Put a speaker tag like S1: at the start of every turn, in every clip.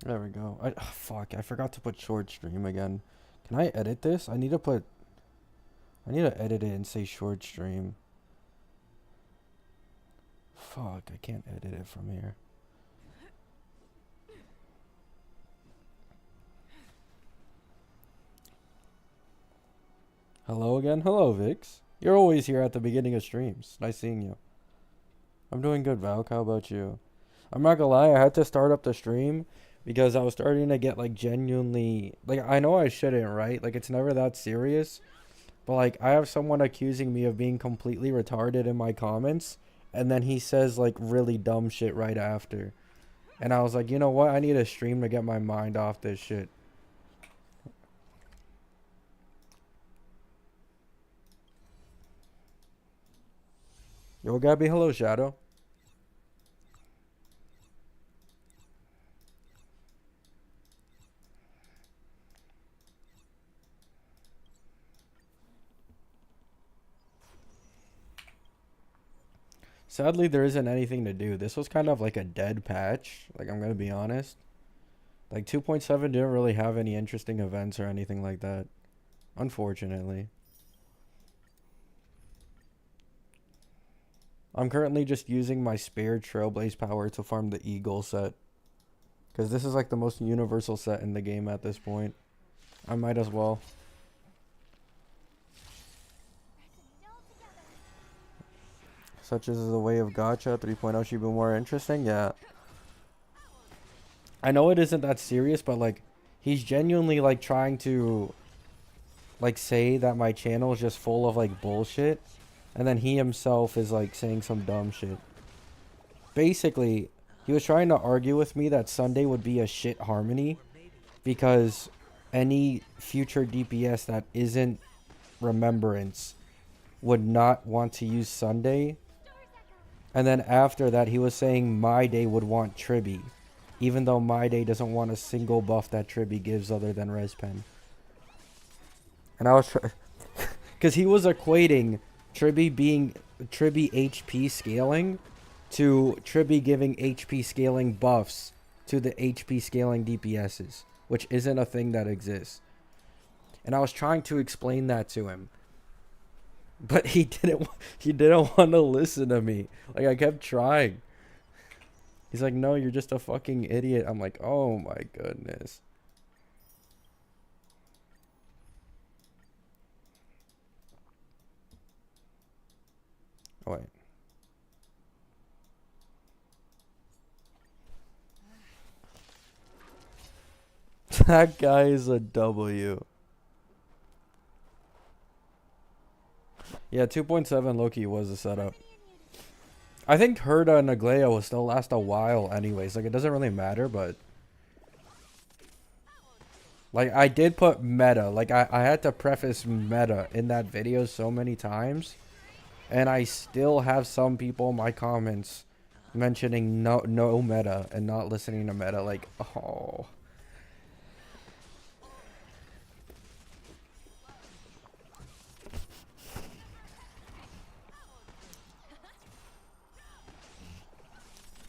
S1: There we go. Fuck, I forgot to put short stream again. Can I edit this? I need to edit it and say short stream. Fuck, I can't edit it from here. Hello again? Hello, Vix. You're always here at the beginning of streams. Nice seeing you. I'm doing good, Valk. How about you? I'm not gonna lie, I had to start up the stream because I was starting to get like genuinely like I know I shouldn't, right? Like it's never that serious. But like I have someone accusing me of being completely retarded in my comments and then he says like really dumb shit right after. And I was like, you know what? I need a stream to get my mind off this shit. Yo, Gabby, hello, Shadow. Sadly, there isn't anything to do. This was kind of like a dead patch. Like, I'm gonna be honest. Like, 2.7 didn't really have any interesting events or anything like that. Unfortunately. I'm currently just using my spare Trailblaze power to farm the Eagle set. Because this is like the most universal set in the game at this point. I might as well. Such as the way of Gacha 3.0 should be more interesting. Yeah. I know it isn't that serious, but like he's genuinely like trying to like say that my channel is just full of like bullshit, and then he himself is like saying some dumb shit. Basically, he was trying to argue with me that Sunday would be a shit harmony because any future DPS that isn't Remembrance would not want to use Sunday. And then after that, he was saying My Day would want Tribby, even though My Day doesn't want a single buff that Tribby gives other than Respen. And I was because he was equating Tribby being Tribby HP scaling to Tribby giving HP scaling buffs to the HP scaling DPSs, which isn't a thing that exists. And I was trying to explain that to him, but he didn't want to listen to me. Like I kept trying. He's like, "No, you're just a fucking idiot." I'm like, "Oh my goodness." Oh, wait. That guy is a W. Yeah, 2.7 Loki was a setup. I think Herda and Aglaya will still last a while anyways. Like, it doesn't really matter, but... Like, I did put meta. Like, I had to preface meta in that video so many times. And I still have some people in my comments mentioning no meta and not listening to meta. Like, oh...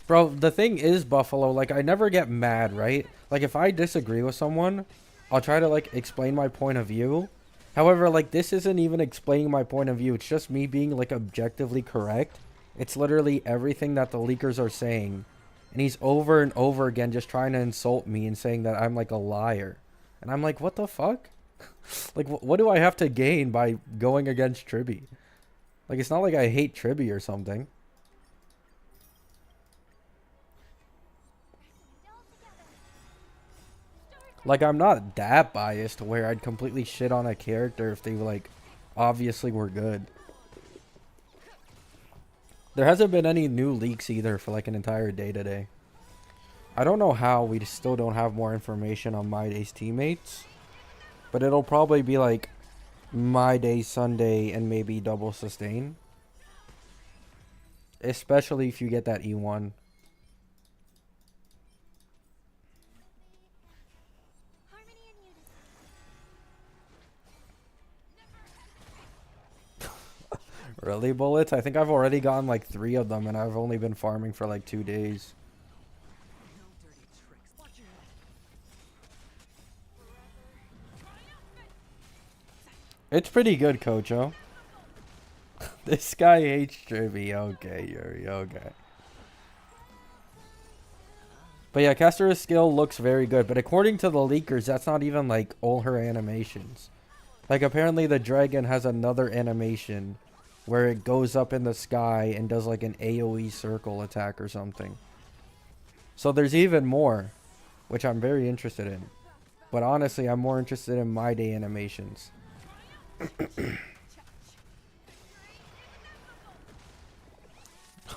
S1: Bro, the thing is, Buffalo, like, I never get mad, right? Like, if I disagree with someone, I'll try to, like, explain my point of view. However, like, this isn't even explaining my point of view. It's just me being, like, objectively correct. It's literally everything that the leakers are saying. And he's over and over again just trying to insult me and saying that I'm, like, a liar. And I'm like, what the fuck? Like, what do I have to gain by going against Tribby? Like, it's not like I hate Tribby or something. Like, I'm not that biased where I'd completely shit on a character if they, like, obviously were good. There hasn't been any new leaks either for, like, an entire day today. I don't know how we still don't have more information on My Day's teammates. But it'll probably be, like, My Day, Sunday, and maybe double sustain. Especially if you get that E1. Really, bullets? I think I've already gotten like 3 of them and I've only been farming for like 2 days. It's pretty good, Kocho. This guy hates Trivy. Okay, Yuri, okay. But yeah, Castor's skill looks very good. But according to the leakers, that's not even like all her animations. Like apparently the dragon has another animation where it goes up in the sky and does like an AoE circle attack or something. So there's even more, which I'm very interested in. But honestly, I'm more interested in My Day animations.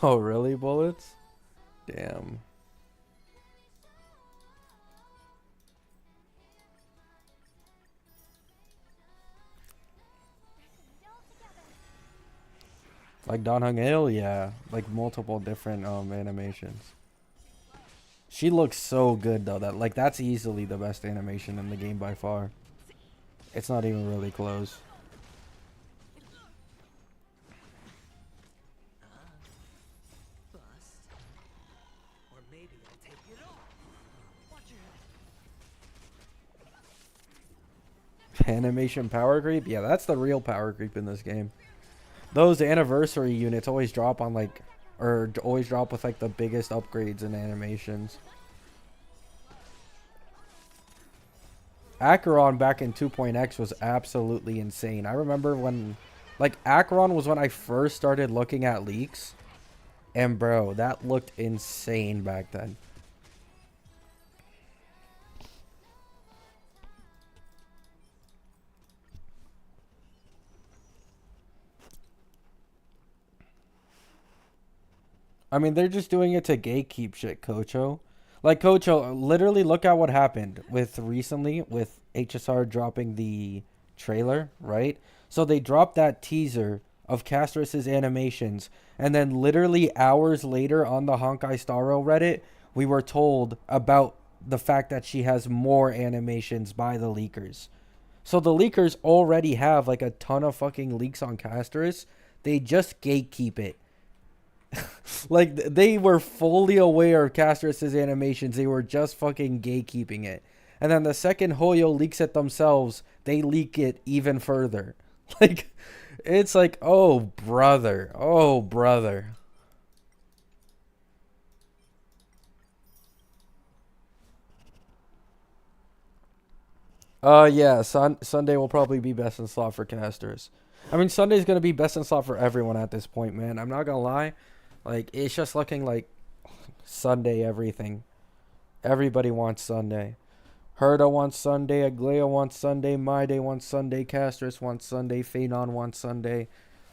S1: Oh, really, bullets? Damn. Like Don Hung Il, yeah. Like multiple different animations. She looks so good though. That's easily the best animation in the game by far. It's not even really close. Animation power creep? Yeah, that's the real power creep in this game. Those anniversary units always drop on like, or always drop with like the biggest upgrades in animations. Acheron back in 2.x was absolutely insane. I remember when, like, Acheron was when I first started looking at leaks. And bro, that looked insane back then. I mean, they're just doing it to gatekeep shit, Kocho. Like, Kocho, literally look at what happened with recently with HSR dropping the trailer, right? So they dropped that teaser of Castrus's animations, and then literally hours later on the Honkai Starro Reddit, we were told about the fact that she has more animations by the leakers. So the leakers already have like a ton of fucking leaks on Castrus. They just gatekeep it. Like, they were fully aware of Castrus's animations. They were just fucking gatekeeping it. And then the second Hoyo leaks it themselves, they leak it even further. Like, it's like, oh, brother. Oh, brother. Yeah, Sunday will probably be best in slot for casters. I mean, Sunday's going to be best in slot for everyone at this point, man. I'm not going to lie. Like, it's just looking like Sunday everything. Everybody wants Sunday. Herda wants Sunday. Aglea wants Sunday. My Day wants Sunday. Castris wants Sunday. Phenon wants Sunday.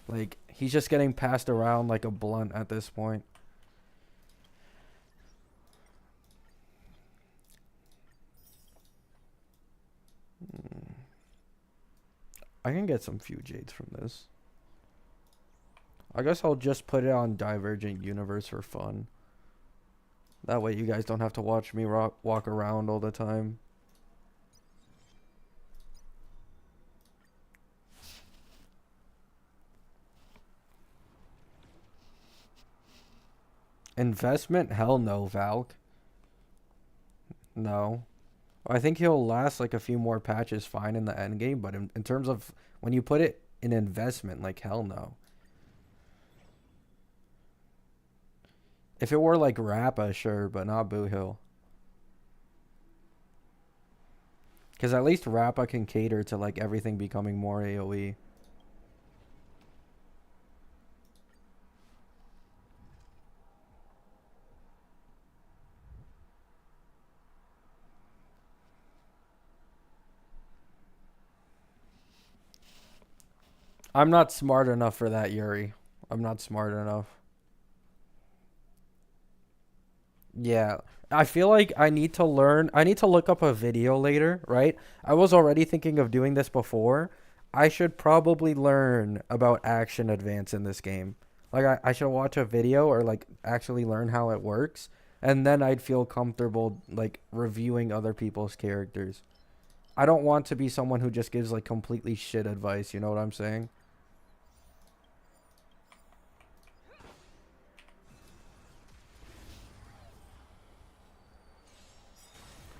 S1: Like, he's just getting passed around like a blunt at this point. I can get some few jades from this. I guess I'll just put it on Divergent Universe for fun. That way you guys don't have to watch me walk around all the time. Investment? Hell no, Valk. No. I think he'll last like a few more patches fine in the end game, but in terms of when you put it in investment, like hell no. If it were like Rappa, sure, but not Boo Hill. Because at least Rappa can cater to like everything becoming more AoE. I'm not smart enough for that, Yuri. I'm not smart enough. Yeah. I feel like I need to learn. I need to look up a video later, right? I was already thinking of doing this before. I should probably learn about action advance in this game. Like, I should watch a video or, like, actually learn how it works. And then I'd feel comfortable, like, reviewing other people's characters. I don't want to be someone who just gives, like, completely shit advice. You know what I'm saying?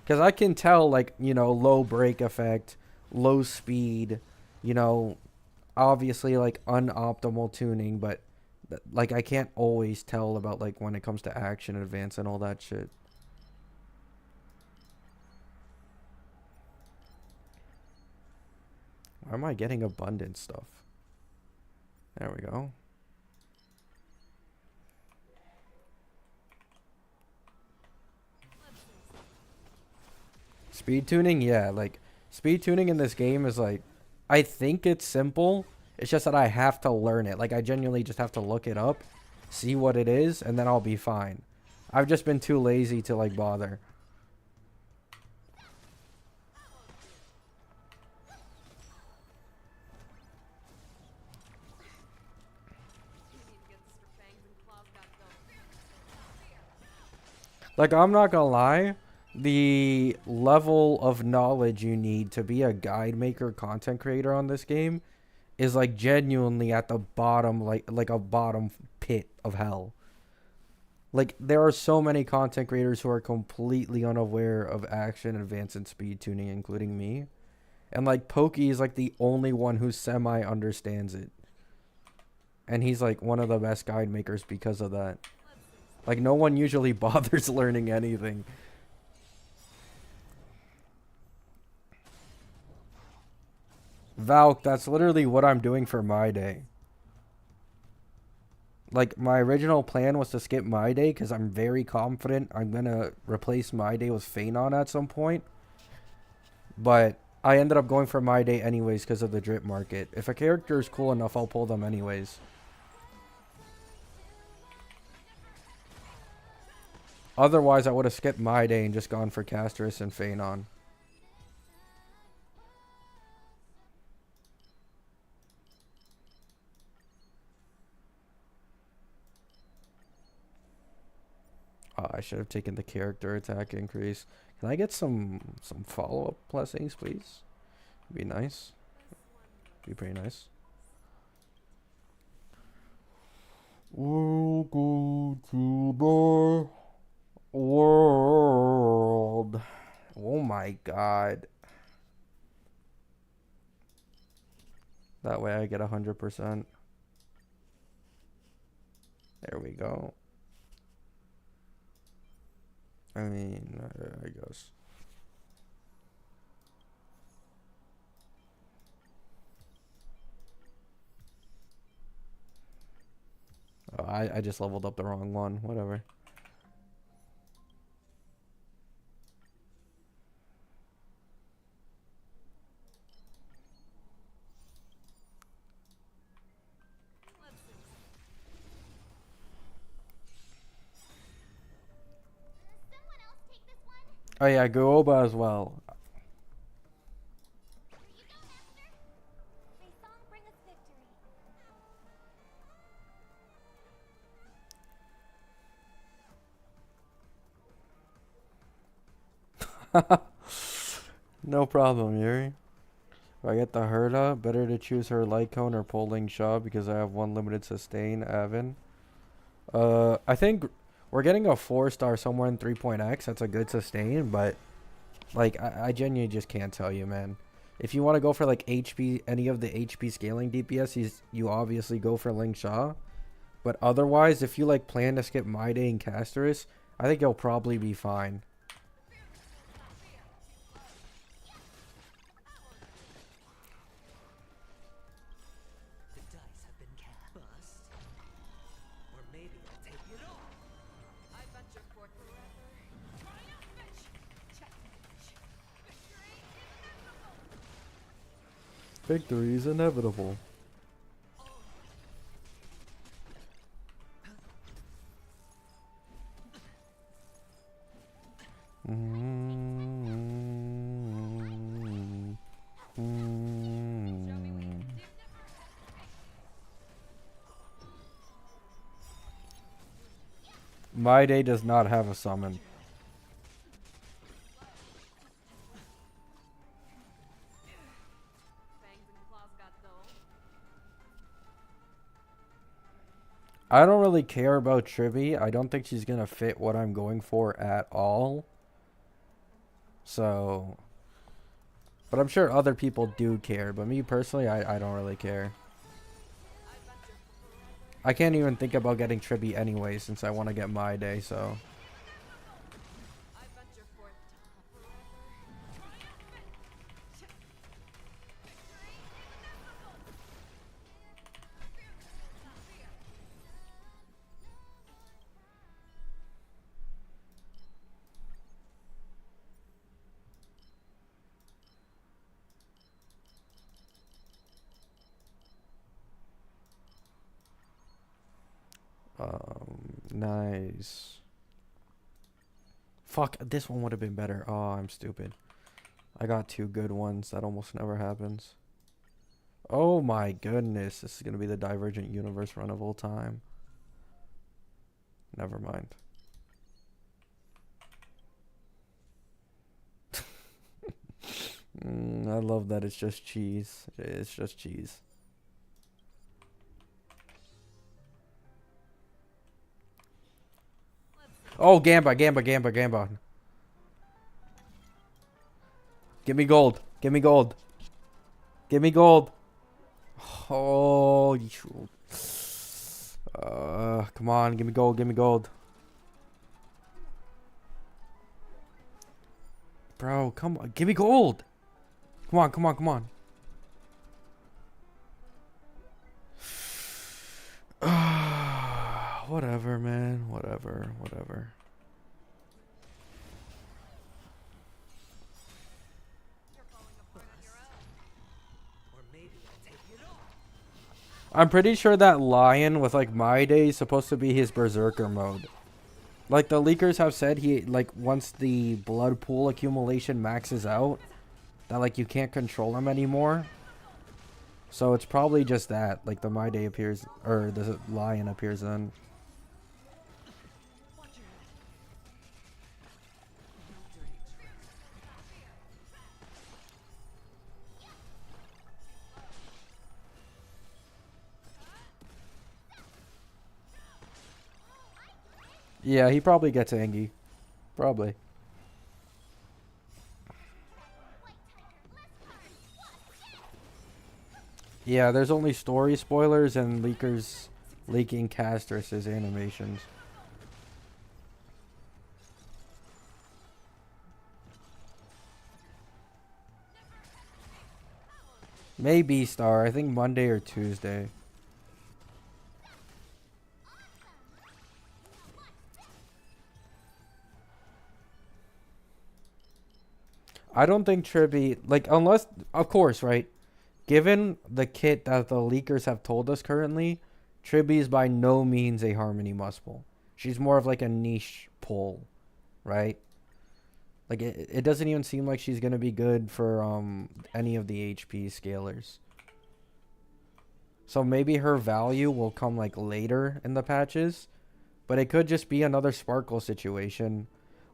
S1: Because I can tell, like, you know, low brake effect, low speed, you know, obviously, like, unoptimal tuning, but, like, I can't always tell about, like, when it comes to action advance and all that shit. Why am I getting abundant stuff? There we go. Speed tuning? Yeah, like, speed tuning in this game is like, I think it's simple. It's just that I have to learn it. Like, I genuinely just have to look it up, see what it is, and then I'll be fine. I've just been too lazy to, like, bother. Like, I'm not gonna lie, the level of knowledge you need to be a guide maker content creator on this game is, like, genuinely at the bottom, like a bottom pit of hell. Like, there are so many content creators who are completely unaware of action, advance, and speed tuning, including me. And, like, Pokey is, like, the only one who semi understands it. And he's, like, one of the best guide makers because of that. Like, no one usually bothers learning anything. Valk, that's literally what I'm doing for my day. Like, my original plan was to skip my day because I'm very confident I'm going to replace my day with Phanon at some point. But I ended up going for my day anyways because of the drip market. If a character is cool enough, I'll pull them anyways. Otherwise, I would have skipped my day and just gone for Casterus and Phanon. Oh, I should have taken the character attack increase. Can I get some follow-up blessings, please? Be nice. Be pretty nice. We'll go to the world. Oh my god. That way I get 100%. There we go. I mean, I guess. Oh, I just leveled up the wrong one. Whatever. Oh yeah, Gooba as well. No problem, Yuri. If I get the Herda, better to choose her light cone or Poling Shaw because I have one limited sustain, Avon. I think we're getting a 4-star somewhere in 3.x. That's a good sustain, but like I genuinely just can't tell you, man. If you want to go for like HP, any of the HP scaling DPS, you obviously go for Ling Sha. But otherwise, if you like plan to skip My Day and Casterus, I think you'll probably be fine. Victory is inevitable. My Day does not have a summon. I don't really care about Trivy. I don't think she's going to fit what I'm going for at all. So, but I'm sure other people do care. But me personally, I don't really care. I can't even think about getting Tribby anyway since I want to get my day, so. Nice. Fuck, this one would have been better. Oh, I'm stupid. I got two good ones. That almost never happens. Oh my goodness. This is going to be the Divergent Universe run of all time. Never mind. I love that it's just cheese. It's just cheese. Oh, Gamba, Gamba, Gamba, Gamba. Give me gold. Give me gold. Give me gold. Oh, you. Come on. Give me gold. Give me gold. Bro, come on. Give me gold. Come on, come on, come on. Whatever, man. Whatever, whatever. I'm pretty sure that lion with like my day is supposed to be his berserker mode. Like the leakers have said, he like once the blood pool accumulation maxes out, that like you can't control him anymore. So it's probably just that. Like the my day appears, or the lion appears then. Yeah, he probably gets Angie. Probably. Yeah, there's only story spoilers and leakers leaking Castrus's animations. Maybe Star. I think Monday or Tuesday. I don't think Tribby, like, unless, of course, right? Given the kit that the leakers have told us currently, Tribby is by no means a Harmony Muscle. She's more of like a niche pull, right? Like, it doesn't even seem like she's going to be good for any of the HP scalers. So maybe her value will come like later in the patches, but it could just be another Sparkle situation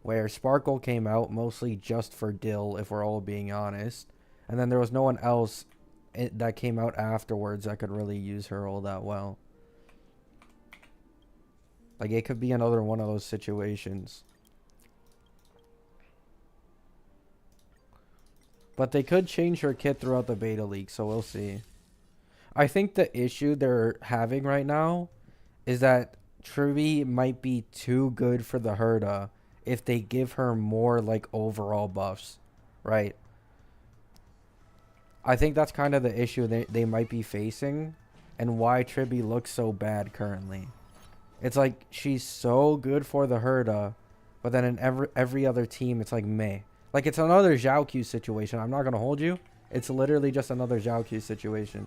S1: where Sparkle came out mostly just for Dill, if we're all being honest, and then there was no one else that came out afterwards that could really use her all that well. Like, it could be another one of those situations. But they could change her kit throughout the beta league, so we'll see. I think the issue they're having right now is that Trivy might be too good for the Herda if they give her more, like, overall buffs, right? I think that's kind of the issue they might be facing and why Tribby looks so bad currently. It's like she's so good for the Herda, but then in every other team, it's like meh. Like, it's another Zhao Q situation. I'm not going to hold you. It's literally just another Zhao Q situation.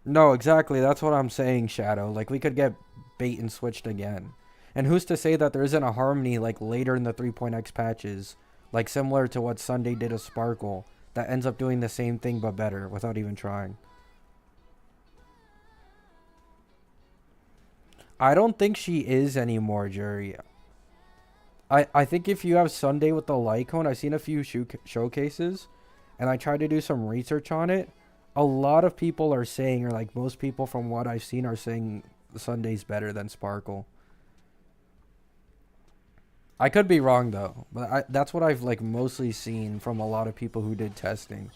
S1: No, exactly. That's what I'm saying, Shadow. Like, we could get bait and switched again. And who's to say that there isn't a Harmony, like, later in the 3.x patches, like, similar to what Sunday did to Sparkle, that ends up doing the same thing but better without even trying. I don't think she is anymore, Jerry. I think if you have Sunday with the Lycone, I've seen a few showcases, and I tried to do some research on it. A lot of people are saying, or like most people from what I've seen are saying, Sunday's better than Sparkle. I could be wrong though, but that's what I've like mostly seen from a lot of people who did testing.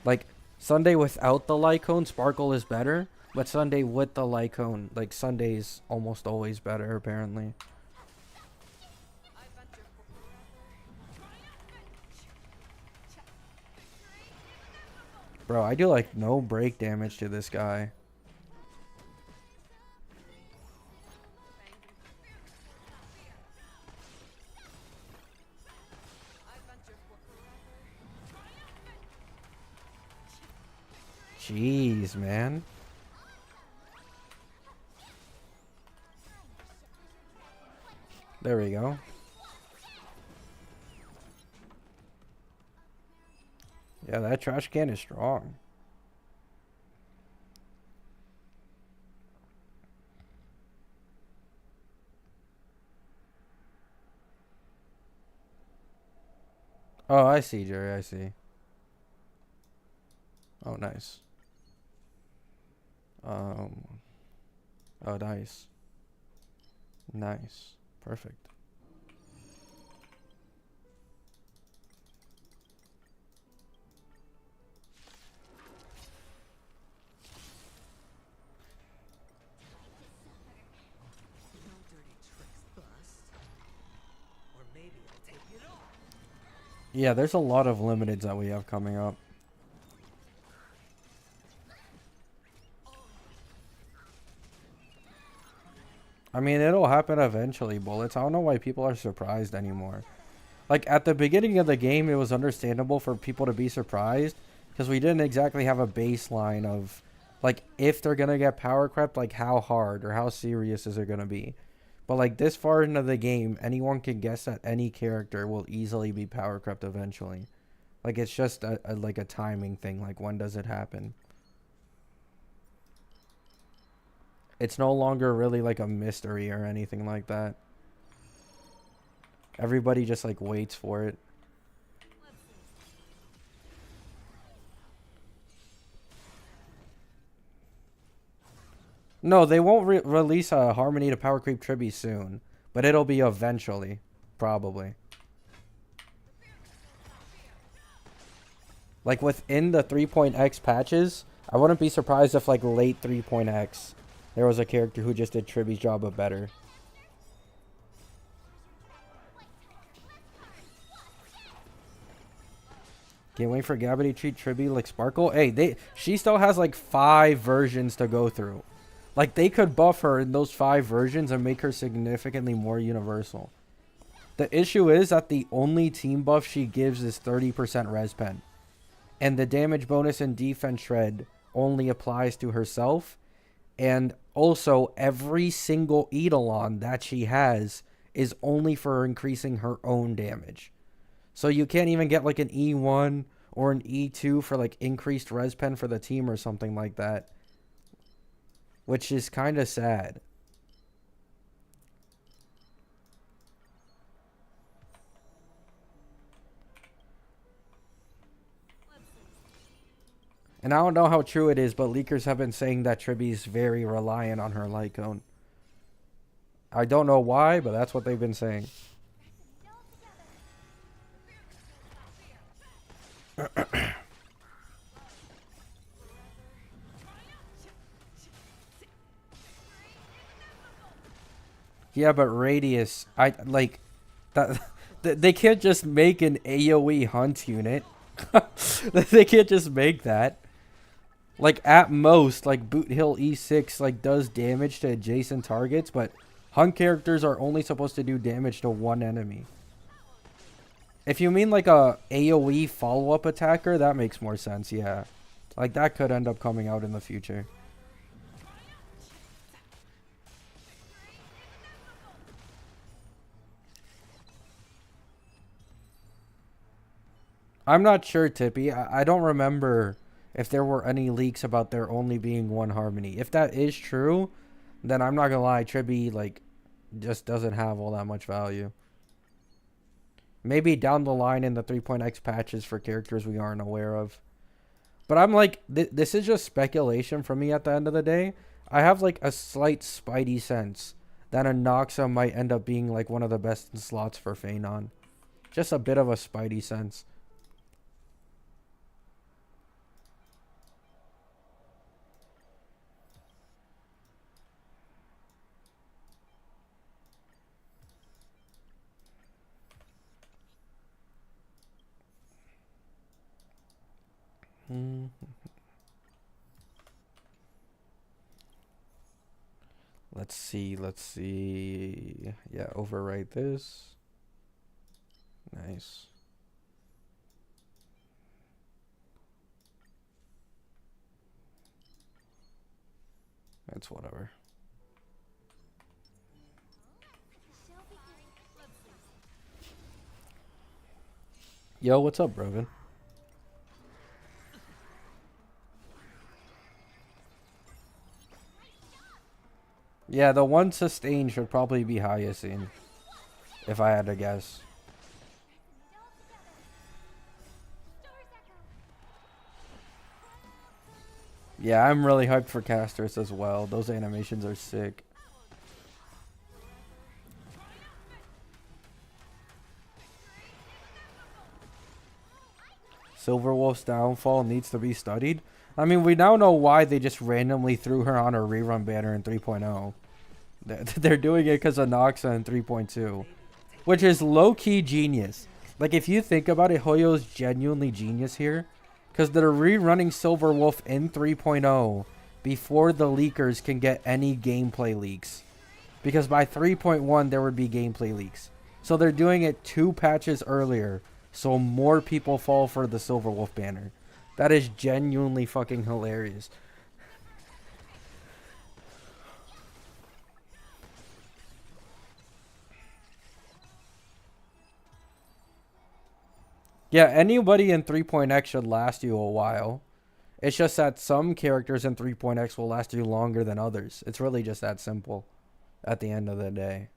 S1: Like Sunday without the Lycone, Sparkle is better, but Sunday with the Lycone, like Sunday's almost always better apparently. Bro, I do like no break damage to this guy. Jeez, man. There we go. Yeah, that trash can is strong. Oh, I see, Jerry. I see. Oh, nice. Um. Oh, nice. Nice. Perfect. Yeah, there's a lot of limiteds that we have coming up. I mean, it'll happen eventually, Bullets. I don't know why people are surprised anymore. Like, at the beginning of the game, it was understandable for people to be surprised, because we didn't exactly have a baseline of, like, if they're going to get power crept, like, how hard or how serious is it going to be. But, like, this far into the game, anyone can guess that any character will easily be power crept eventually. Like, it's just, like, a timing thing. Like, when does it happen? It's no longer really, like, a mystery or anything like that. Everybody just, like, waits for it. No, they won't release a Harmony to Power Creep Tribute soon. But it'll be eventually. Probably. Like, within the 3.x patches, I wouldn't be surprised if, like, late 3.x, there was a character who just did Triby's job but better. Can't wait for Gabby to treat Triby like Sparkle. Hey, she still has, like, 5 versions to go through. Like, they could buff her in those 5 versions and make her significantly more universal. The issue is that the only team buff she gives is 30% res pen. And the damage bonus and defense shred only applies to herself. And also, every single Eidolon that she has is only for increasing her own damage. So you can't even get like an E1 or an E2 for like increased res pen for the team or something like that. Which is kind of sad. And I don't know how true it is, but leakers have been saying that Triby's very reliant on her Lycone. I don't know why, but that's what they've been saying. Yeah, but Radius, I like that. They can't just make an AoE hunt unit. They can't just make that. Like, at most, like, Boot Hill E6, like, does damage to adjacent targets, but hunt characters are only supposed to do damage to one enemy. If you mean, like, a AoE follow-up attacker, that makes more sense, yeah. Like, that could end up coming out in the future. I'm not sure, Tippy. I don't remember if there were any leaks about there only being one Harmony. If that is true, then I'm not gonna lie, Triby like just doesn't have all that much value. Maybe down the line in the 3.x patches for characters we aren't aware of. But I'm like, this is just speculation for me at the end of the day. I have like a slight spidey sense that a Noxa might end up being like one of the best in slots for Phanon. Just a bit of a spidey sense. Let's see. Yeah, overwrite this. Nice. That's whatever. Yo, what's up, Brogan? Yeah, the one sustain should probably be Hyacinth, if I had to guess. Yeah, I'm really hyped for casters as well. Those animations are sick. Silverwolf's downfall needs to be studied. I mean, we now know why they just randomly threw her on a rerun banner in 3.0. They're doing it because of Noxa in 3.2, which is low-key genius. Like, if you think about it, Hoyo's genuinely genius here, because they're rerunning Silverwolf in 3.0 before the leakers can get any gameplay leaks. Because by 3.1, there would be gameplay leaks. So they're doing it 2 patches earlier, so more people fall for the Silverwolf banner. That is genuinely fucking hilarious. Yeah, anybody in 3.x should last you a while. It's just that some characters in 3.x will last you longer than others. It's really just that simple at the end of the day.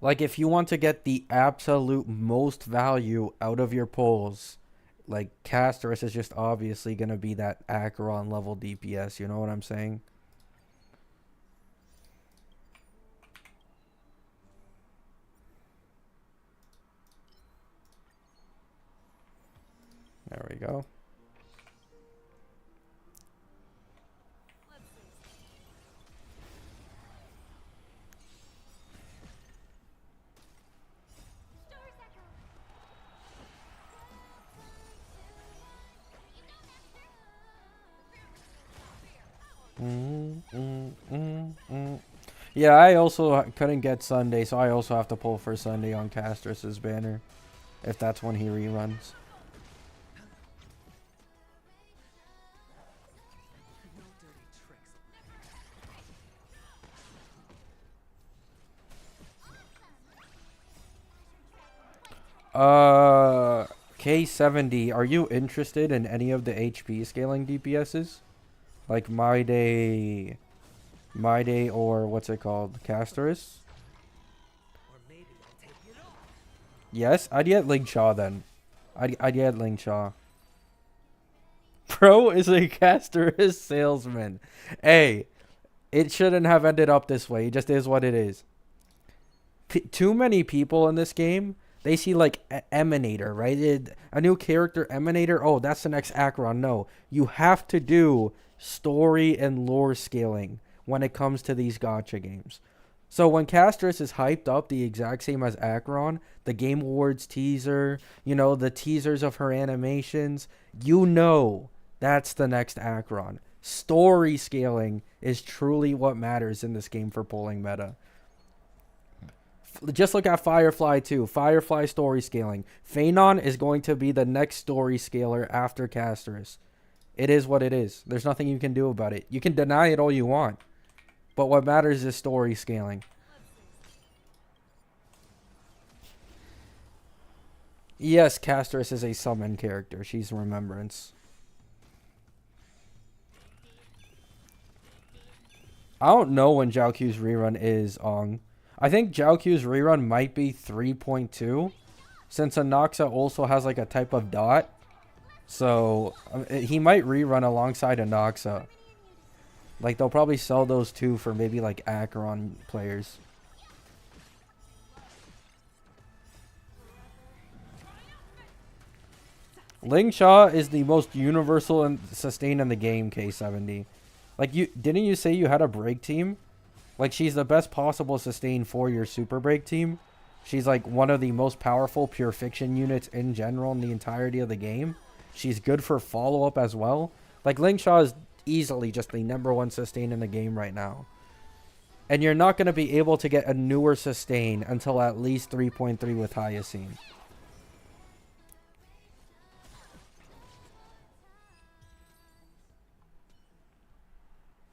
S1: Like, if you want to get the absolute most value out of your pulls, like, Casterus is just obviously going to be that Acheron level DPS, you know what I'm saying? There we go. Yeah, I also couldn't get Sunday, so I also have to pull for Sunday on Castrus's banner, if that's when he reruns. K70, are you interested in any of the HP scaling DPSs? Like My Day, or what's it called? Casterus? Yes, I'd get Ling Cha then. I'd get Ling Cha. Pro is a Casterus salesman. Hey, it shouldn't have ended up this way. It just is what it is. Too many people in this game, they see like Emanator, right? A new character, Emanator. Oh, that's the next Acheron. No, you have to do story and lore scaling when it comes to these gacha games. So when Castress is hyped up the exact same as Acheron, the Game Awards teaser, you know, the teasers of her animations, you know that's the next Acheron. Story scaling is truly what matters in this game for pulling meta. Just look at Firefly too. Firefly story scaling. Phanon is going to be the next story scaler after Casterus. It is what it is. There's nothing you can do about it. You can deny it all you want. But what matters is story scaling. Yes, Castress is a summon character. She's Remembrance. I don't know when Zhao Q's rerun is on. I think Zhao Q's rerun might be 3.2. Since Anaxa also has like a type of dot. So he might rerun alongside Anaxa. Like they'll probably sell those two for maybe like Acheron players. Ling Sha is the most universal and sustain in the game, K70. Like didn't you say you had a break team? Like she's the best possible sustain for your super break team. She's like one of the most powerful pure fiction units in general in the entirety of the game. She's good for follow up as well. Like Ling Sha is easily just the #1 sustain in the game right now. And you're not going to be able to get a newer sustain until at least 3.3 with Hyacinth.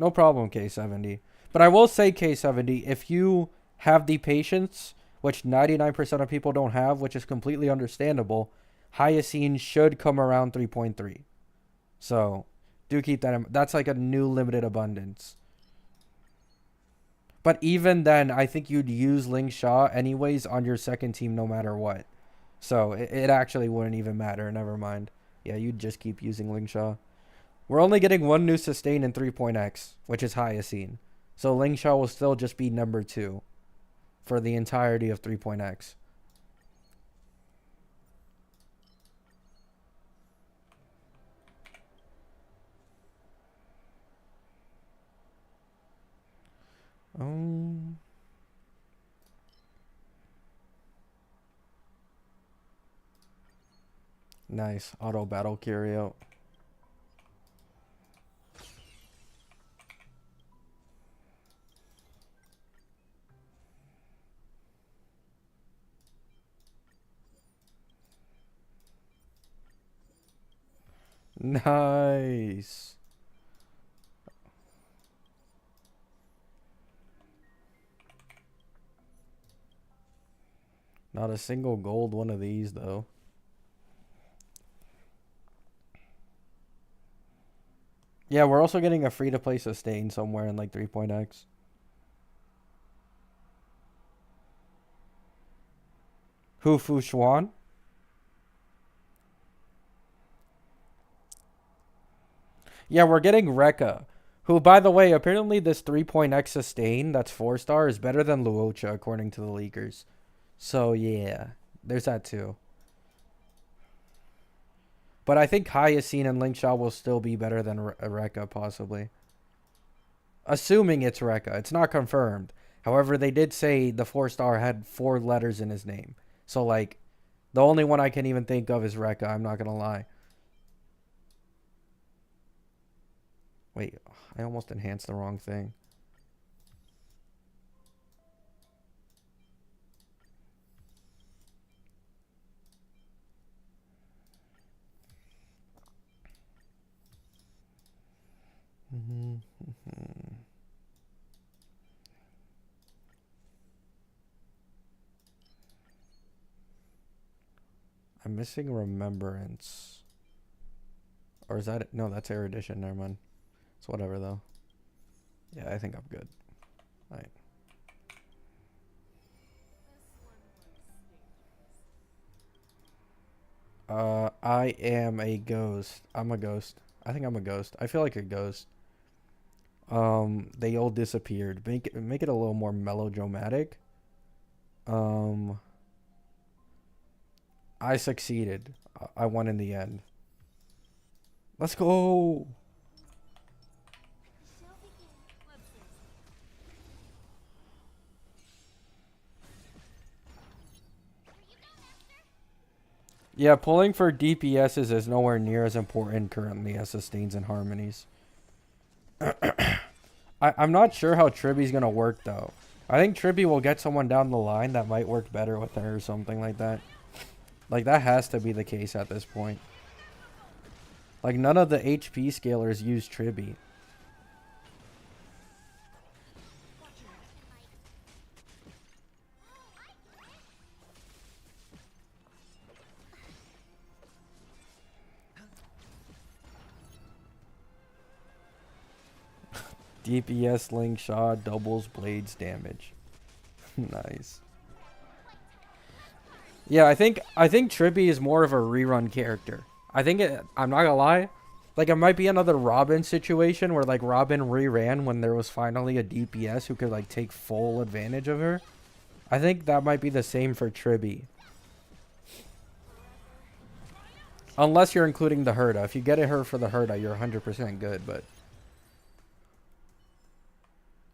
S1: No problem, K70. But I will say, K70, if you have the patience, which 99% of people don't have, which is completely understandable, Hyacinth should come around 3.3. So, do keep that in mind. That's like a new limited abundance. But even then, I think you'd use Ling Sha anyways on your second team no matter what. So, it actually wouldn't even matter. Never mind. Yeah, you'd just keep using Ling Sha. We're only getting one new sustain in 3.x, which is Hyacinth. So Ling Sha will still just be #2 for the entirety of 3.x. Nice. Auto battle carry out. Nice. Not a single gold one of these, though. Yeah, we're also getting a free-to-play sustain somewhere in, like, 3.x. Hu Fu Xuan? Yeah, we're getting Rekka. Who, by the way, apparently this 3.x sustain that's 4-star is better than Luocha, according to the leakers. So, yeah. There's that, too. But I think Hyacinth and Ling Sha will still be better than Rekka, possibly. Assuming it's Rekka. It's not confirmed. However, they did say the 4-star had 4 letters in his name. So, like, the only one I can even think of is Rekka. I'm not going to lie. Wait, I almost enhanced the wrong thing. I'm missing Remembrance. Or is that it? No, that's Erudition. Never mind. It's whatever, though. Yeah, I think I'm good. Alright. I am a ghost. I'm a ghost. I think I'm a ghost. I feel like a ghost. They all disappeared. Make it a little more melodramatic. I succeeded. I won in the end. Let's go. Yeah, pulling for DPSs is nowhere near as important currently as sustains and harmonies. I'm not sure how Tribby's going to work, though. I think Tribby will get someone down the line that might work better with her or something like that. Like, that has to be the case at this point. Like, none of the HP scalers use Tribby. DPS slingshot doubles blades damage. Nice. Yeah, I think Trippy is more of a rerun character. I'm not gonna lie, like it might be another Robin situation where like Robin reran when there was finally a DPS who could like take full advantage of her. I think that might be the same for Tribby. Unless you're including the Herda. If you get her for the Herda, you're 100% good, but...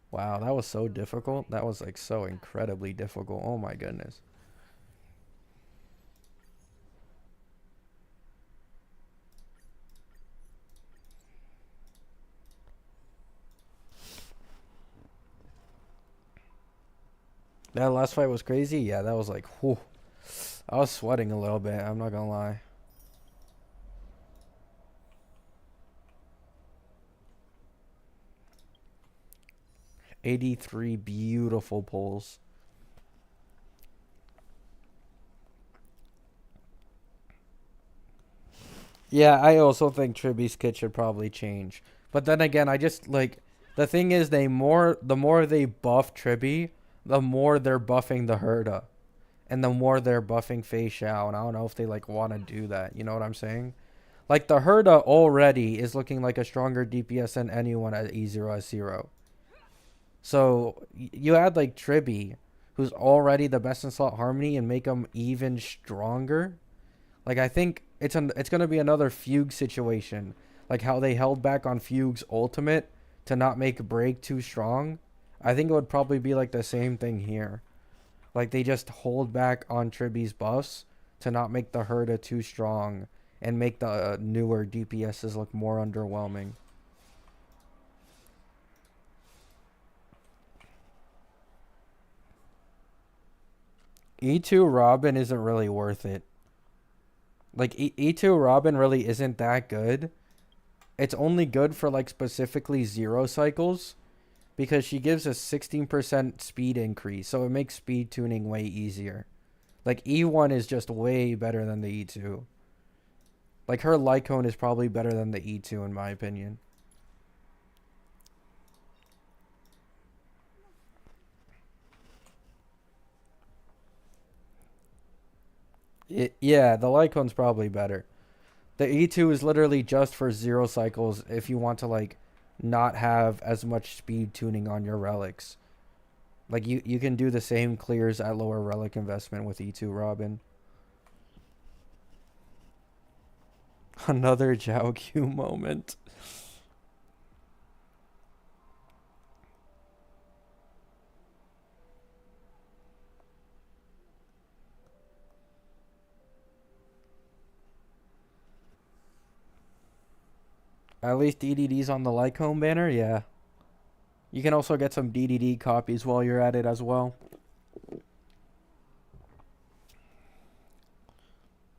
S1: Wow, that was so difficult. That was like so incredibly difficult. Oh my goodness. That last fight was crazy? Yeah, that was like, whew. I was sweating a little bit, I'm not gonna lie. '83 beautiful pulls. Yeah, I also think Tribby's kit should probably change. But then again, I just like the thing is the more they buff Tribby, the more they're buffing the Herda. And the more they're buffing Fei Xiao, and I don't know if they like want to do that. You know what I'm saying? Like the Herda already is looking like a stronger DPS than anyone at E0S0. So you add like Tribby, who's already the best in slot harmony, and make him even stronger. Like I think it's gonna be another Fugue situation, like how they held back on Fugue's ultimate to not make Break too strong. I think it would probably be like the same thing here. Like they just hold back on Tribby's buffs to not make the Herda too strong and make the newer DPSs look more underwhelming. E2 Robin isn't really worth it. Like E2 Robin really isn't that good. It's only good for like specifically zero cycles because she gives a 16% speed increase, so it makes speed tuning way easier. Like E1 is just way better than the E2. Like her Lycone is probably better than the E2 in my opinion. Yeah, the Lycone's probably better. The E2 is literally just for zero cycles if you want to like not have as much speed tuning on your relics. Like you can do the same clears at lower relic investment with E2 Robin. Another Zhao Q moment. At least DDD's on the Lycombe banner, yeah. You can also get some DDD copies while you're at it as well.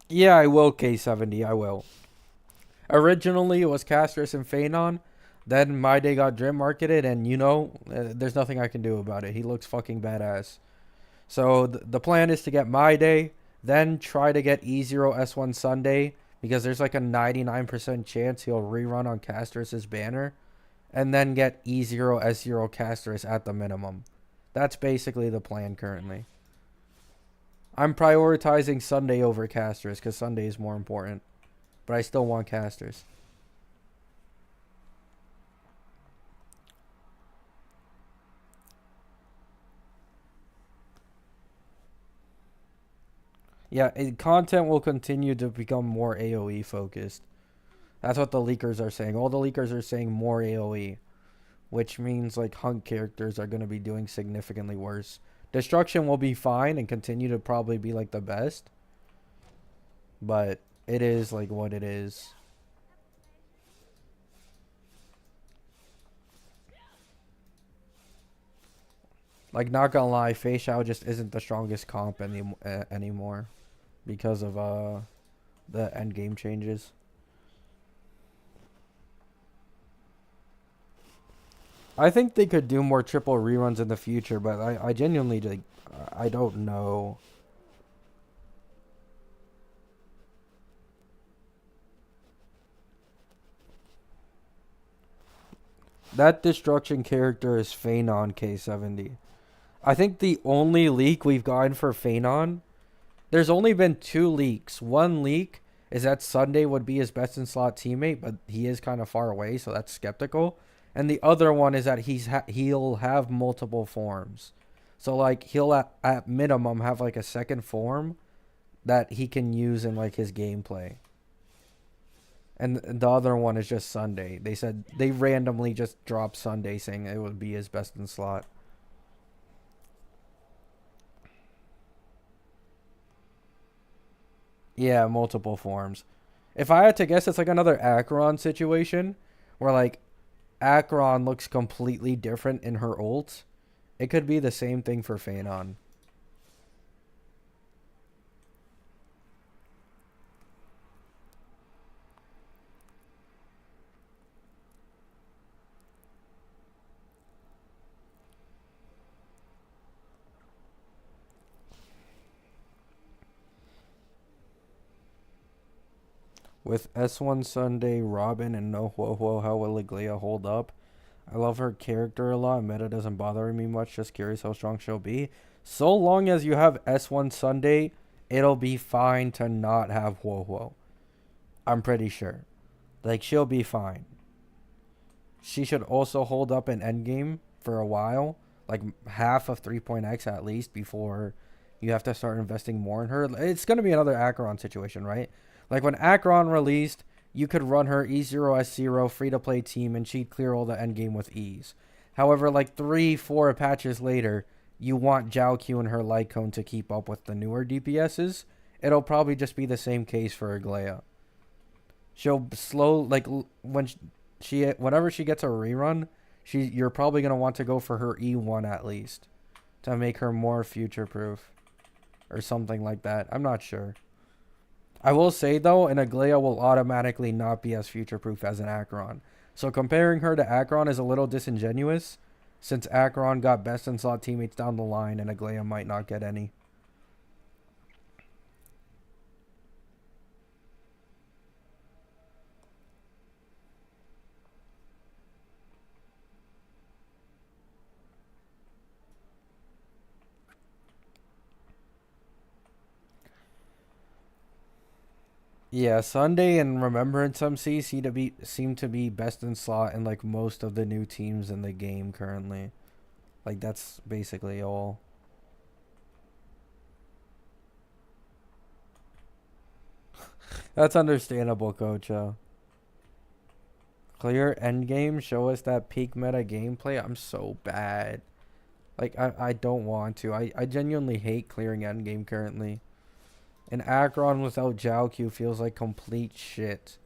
S1: Yeah, I will K70, I will. Originally, it was Castris and Phanon. Then My Day got Dream marketed, and you know, there's nothing I can do about it. He looks fucking badass. So the plan is to get My Day, then try to get E0S1 Sunday, because there's like a 99% chance he'll rerun on Castris' banner, and then get E0S0 Castris at the minimum. That's basically the plan currently. I'm prioritizing Sunday over Castris, because Sunday is more important. But I still want Castris. Yeah, content will continue to become more AoE focused. That's what the leakers are saying. All the leakers are saying more AoE, which means like hunk characters are going to be doing significantly worse. Destruction will be fine and continue to probably be like the best, but it is like what it is. Like not gonna lie, Fei Xiao just isn't the strongest comp anymore because of the end game changes. I think they could do more triple reruns in the future, but I genuinely like I don't know. That destruction character is Phanon K70. I think the only leak we've gotten for Phanon, there's only been 2 leaks. One leak is that Sunday would be his best in slot teammate, but he is kind of far away, so that's skeptical. And the other one is that he'll have multiple forms. So like he'll at minimum have like a second form that he can use in like his gameplay. And the other one is just Sunday. They said they randomly just dropped Sunday saying it would be his best in slot. Yeah, multiple forms. If I had to guess, it's like another Acheron situation where like Acheron looks completely different in her ult. It could be the same thing for Phanon. With S1 Sunday, Robin, and No Ho Ho, how will Iglia hold up? I love her character a lot. Meta doesn't bother me much. Just curious how strong she'll be. So long as you have S1 Sunday, it'll be fine to not have Ho Ho. I'm pretty sure. Like, she'll be fine. She should also hold up in endgame for a while. Like, half of 3.x at least before you have to start investing more in her. It's going to be another Acheron situation, right? Like, when Acheron released, you could run her E0S0 free-to-play team and she'd clear all the endgame with ease. However, like 3-4 patches later, you want Jiaoqiu and her light cone to keep up with the newer DPSs. It'll probably just be the same case for Aglaia. She'll slow, like, when whenever she gets a rerun, you're probably going to want to go for her E1 at least to make her more future-proof or something like that. I'm not sure. I will say, though, an Aglaia will automatically not be as future-proof as an Acheron. So comparing her to Acheron is a little disingenuous, since Acheron got best-in-slot teammates down the line and Aglaia might not get any. Yeah, Sunday and Remembrance MC seem to be best in slot in like most of the new teams in the game currently. Like that's basically all. That's understandable, Coach. Clear endgame, show us that peak meta gameplay. I'm so bad. Like I don't want to. I genuinely hate clearing endgame currently. An Acheron without Jiaoqiu feels like complete shit.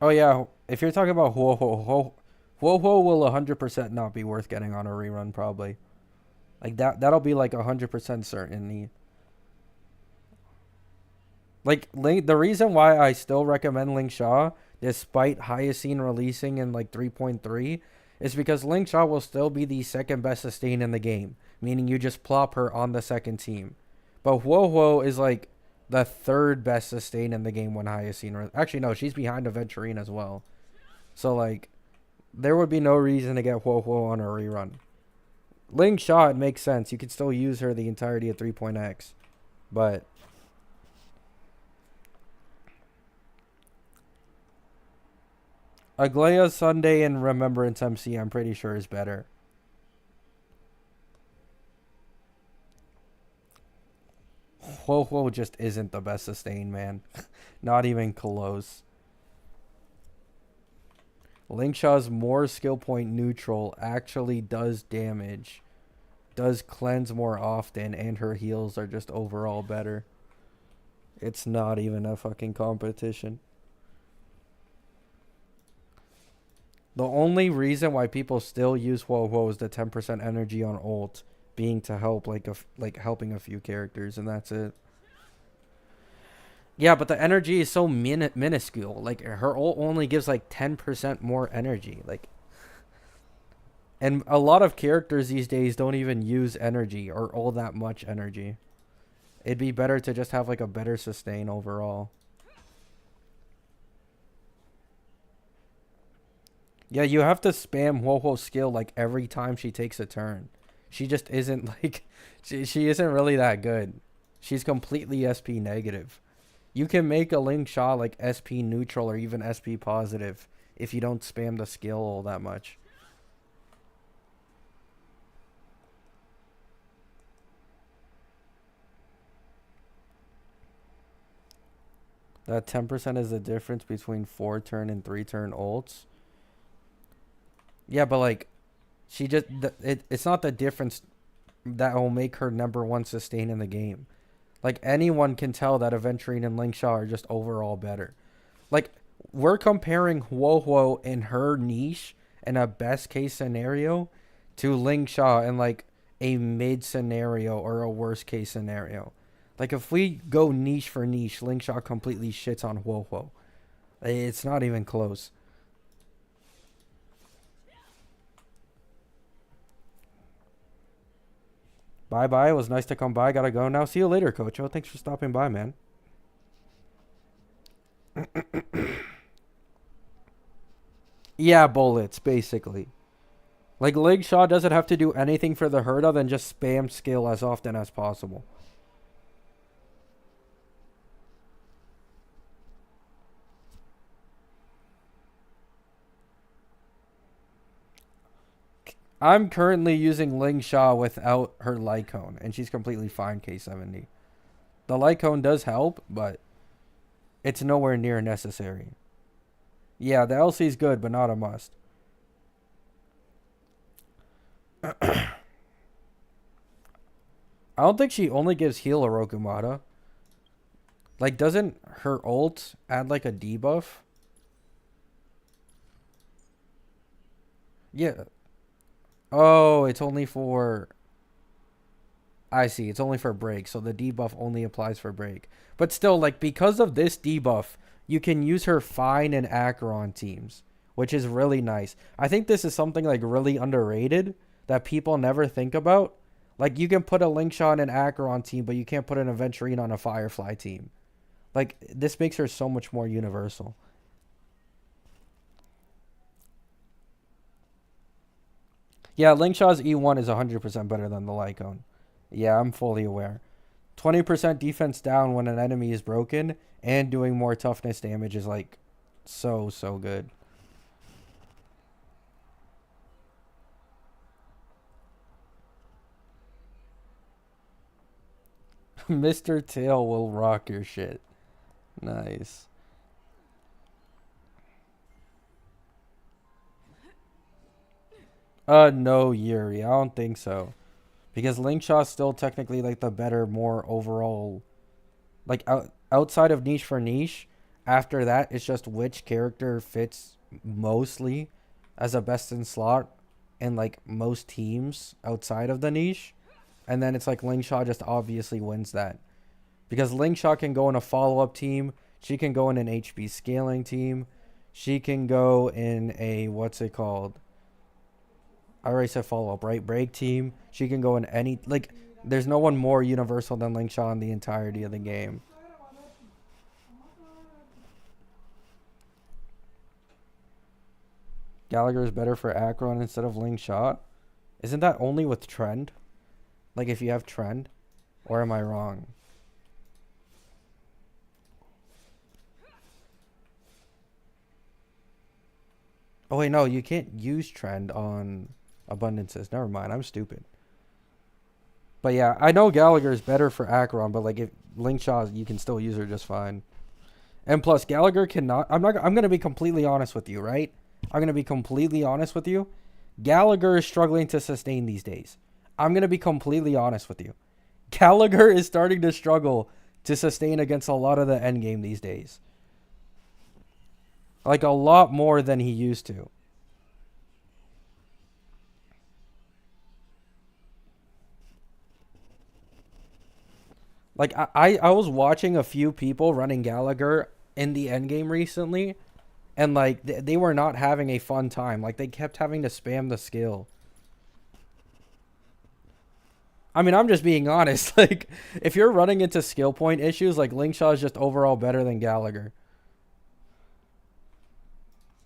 S1: Oh yeah, if you're talking about Huo will 100% not be worth getting on a rerun probably. Like that'll be like 100% certainty. Like the reason why I still recommend Ling Sha despite Hyacine releasing in like 3.3 is because Ling Sha will still be the second best sustain in the game, meaning you just plop her on the second team. But Huo is like the third best sustain in the game when Hyacine actually no, she's behind Aventurine as well. So like there would be no reason to get Huo on a rerun. Ling Sha, it makes sense. You could still use her the entirety of 3.x. But Aglaia Sunday and Remembrance MC, I'm pretty sure is better. Huo just isn't the best sustain, man. Not even close. Linkshaw's more skill point neutral actually does damage, does cleanse more often, and her heals are just overall better. It's not even a fucking competition. The only reason why people still use Huo is the 10% energy on ult being to help like helping a few characters, and that's it. Yeah, but the energy is so minuscule. Like her ult only gives like 10% more energy. Like, and a lot of characters these days don't even use energy or all that much energy. It'd be better to just have like a better sustain overall. Yeah, you have to spam Ho-Ho's skill like every time she takes a turn. She just isn't like she isn't really that good. She's completely SP negative. You can make a Ling Sha like SP neutral or even SP positive if you don't spam the skill all that much. That 10% is the difference between 4 turn and 3 turn ults. Yeah, but like she just it's not the difference that will make her #1 sustain in the game. Like anyone can tell that Aventurine and Ling Sha are just overall better. Like we're comparing Huohuo in her niche in a best case scenario to Ling Sha in like a mid scenario or a worst case scenario. Like if we go niche for niche, Ling Sha completely shits on Huohuo. It's not even close. Bye bye. It was nice to come by. Gotta go now. See you later, Coach. Oh, thanks for stopping by, man. Yeah, bullets, basically. Like, Lig Shaw doesn't have to do anything for the herd other than just spam skill as often as possible. I'm currently using Ling Sha without her Lycone, and she's completely fine K70. The Lycone does help, but it's nowhere near necessary. Yeah, the LC's good, but not a must. I don't think she only gives heal Orokumata. Like, doesn't her ult add like a debuff? Yeah. Oh, it's only for... I see. It's only for break, so the debuff only applies for break. But still, like, because of this debuff, you can use her fine in Acheron teams, which is really nice. I think this is something, like, really underrated that people never think about. Like, you can put a Link Shot in an Acheron team, but you can't put an Aventurine on a Firefly team. Like, this makes her so much more universal. Yeah, Linkshaw's E1 is 100% better than the Lycone. Yeah, I'm fully aware. 20% defense down when an enemy is broken and doing more toughness damage is like so good. Mr. Tail will rock your shit. Nice. No, Yuri. I don't think so. Because Linkshaw's still technically like the better, more overall, like outside of niche for niche. After that, it's just which character fits mostly as a best in slot in like most teams outside of the niche. And then it's like Lingshaw just obviously wins that. Because Lingshaw can go in a follow up team. She can go in an HB scaling team. She can go in a, what's it called? I already said follow up, right? Break team. She can go in any, like, there's no one more universal than Lingshaw in the entirety of the game. Gallagher is better for Akron instead of Lingshaw. Isn't that only with Trend? Like, if you have Trend? Or am I wrong? Oh, wait, no, you can't use Trend on Abundances. Never mind, I'm stupid. But yeah, I know Gallagher is better for Acheron, but like if Lingshaw, you can still use her just fine. And plus, Gallagher cannot. I'm gonna be completely honest with you, right? I'm gonna be completely honest with you. Gallagher is struggling to sustain these days. I'm gonna be completely honest with you. Gallagher is starting to struggle to sustain against a lot of the end game these days. Like a lot more than he used to. Like I was watching a few people running Gallagher in the end game recently, and like they were not having a fun time. Like they kept having to spam the skill. I mean, I'm just being honest. Like if you're running into skill point issues, like Lingshaw is just overall better than Gallagher.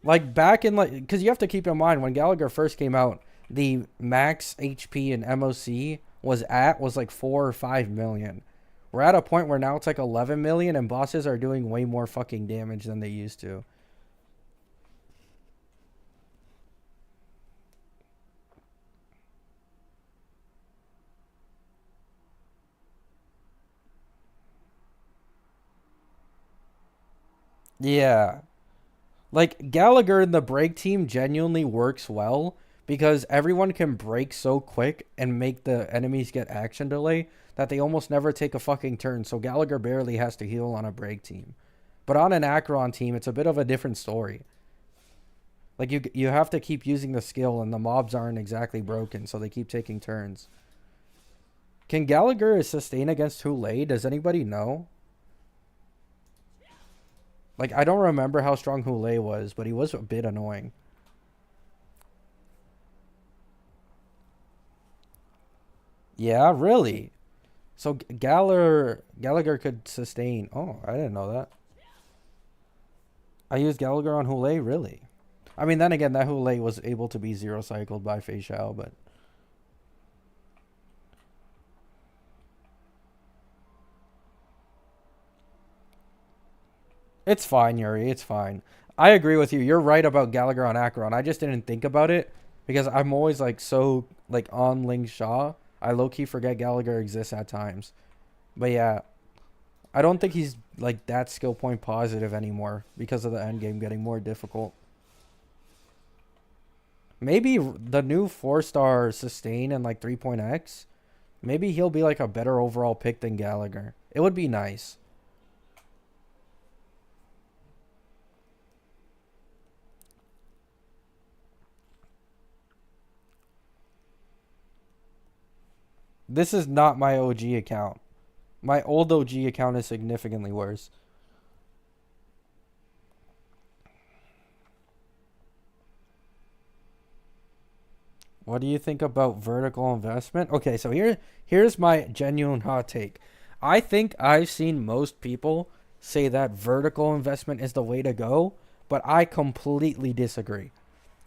S1: Like back in like, because you have to keep in mind when Gallagher first came out, the max HP and MOC was like 4 or 5 million. We're at a point where now it's like 11 million, and bosses are doing way more fucking damage than they used to. Yeah. Like Gallagher in the break team genuinely works well because everyone can break so quick and make the enemies get action delay that they almost never take a fucking turn. So Gallagher barely has to heal on a break team. But on an Acheron team, it's a bit of a different story. Like you have to keep using the skill and the mobs aren't exactly broken, so they keep taking turns. Can Gallagher sustain against Hule? Does anybody know? Like I don't remember how strong Hule was, but he was a bit annoying. Yeah, really. So Gallagher could sustain. Oh, I didn't know that. I used Gallagher on Hule, really. I mean, then again, that Hule was able to be zero cycled by Facial, but it's fine, Yuri. It's fine. I agree with you. You're right about Gallagher on Acheron. I just didn't think about it because I'm always like so like on Ling Shaw. I low key forget Gallagher exists at times. But yeah, I don't think he's like that skill point positive anymore because of the end game getting more difficult. Maybe the new 4-star sustain and like 3.x. Maybe he'll be like a better overall pick than Gallagher. It would be nice. This is not my OG account. My old OG account is significantly worse. What do you think about vertical investment? Okay, so here's my genuine hot take. I think I've seen most people say that vertical investment is the way to go, but I completely disagree.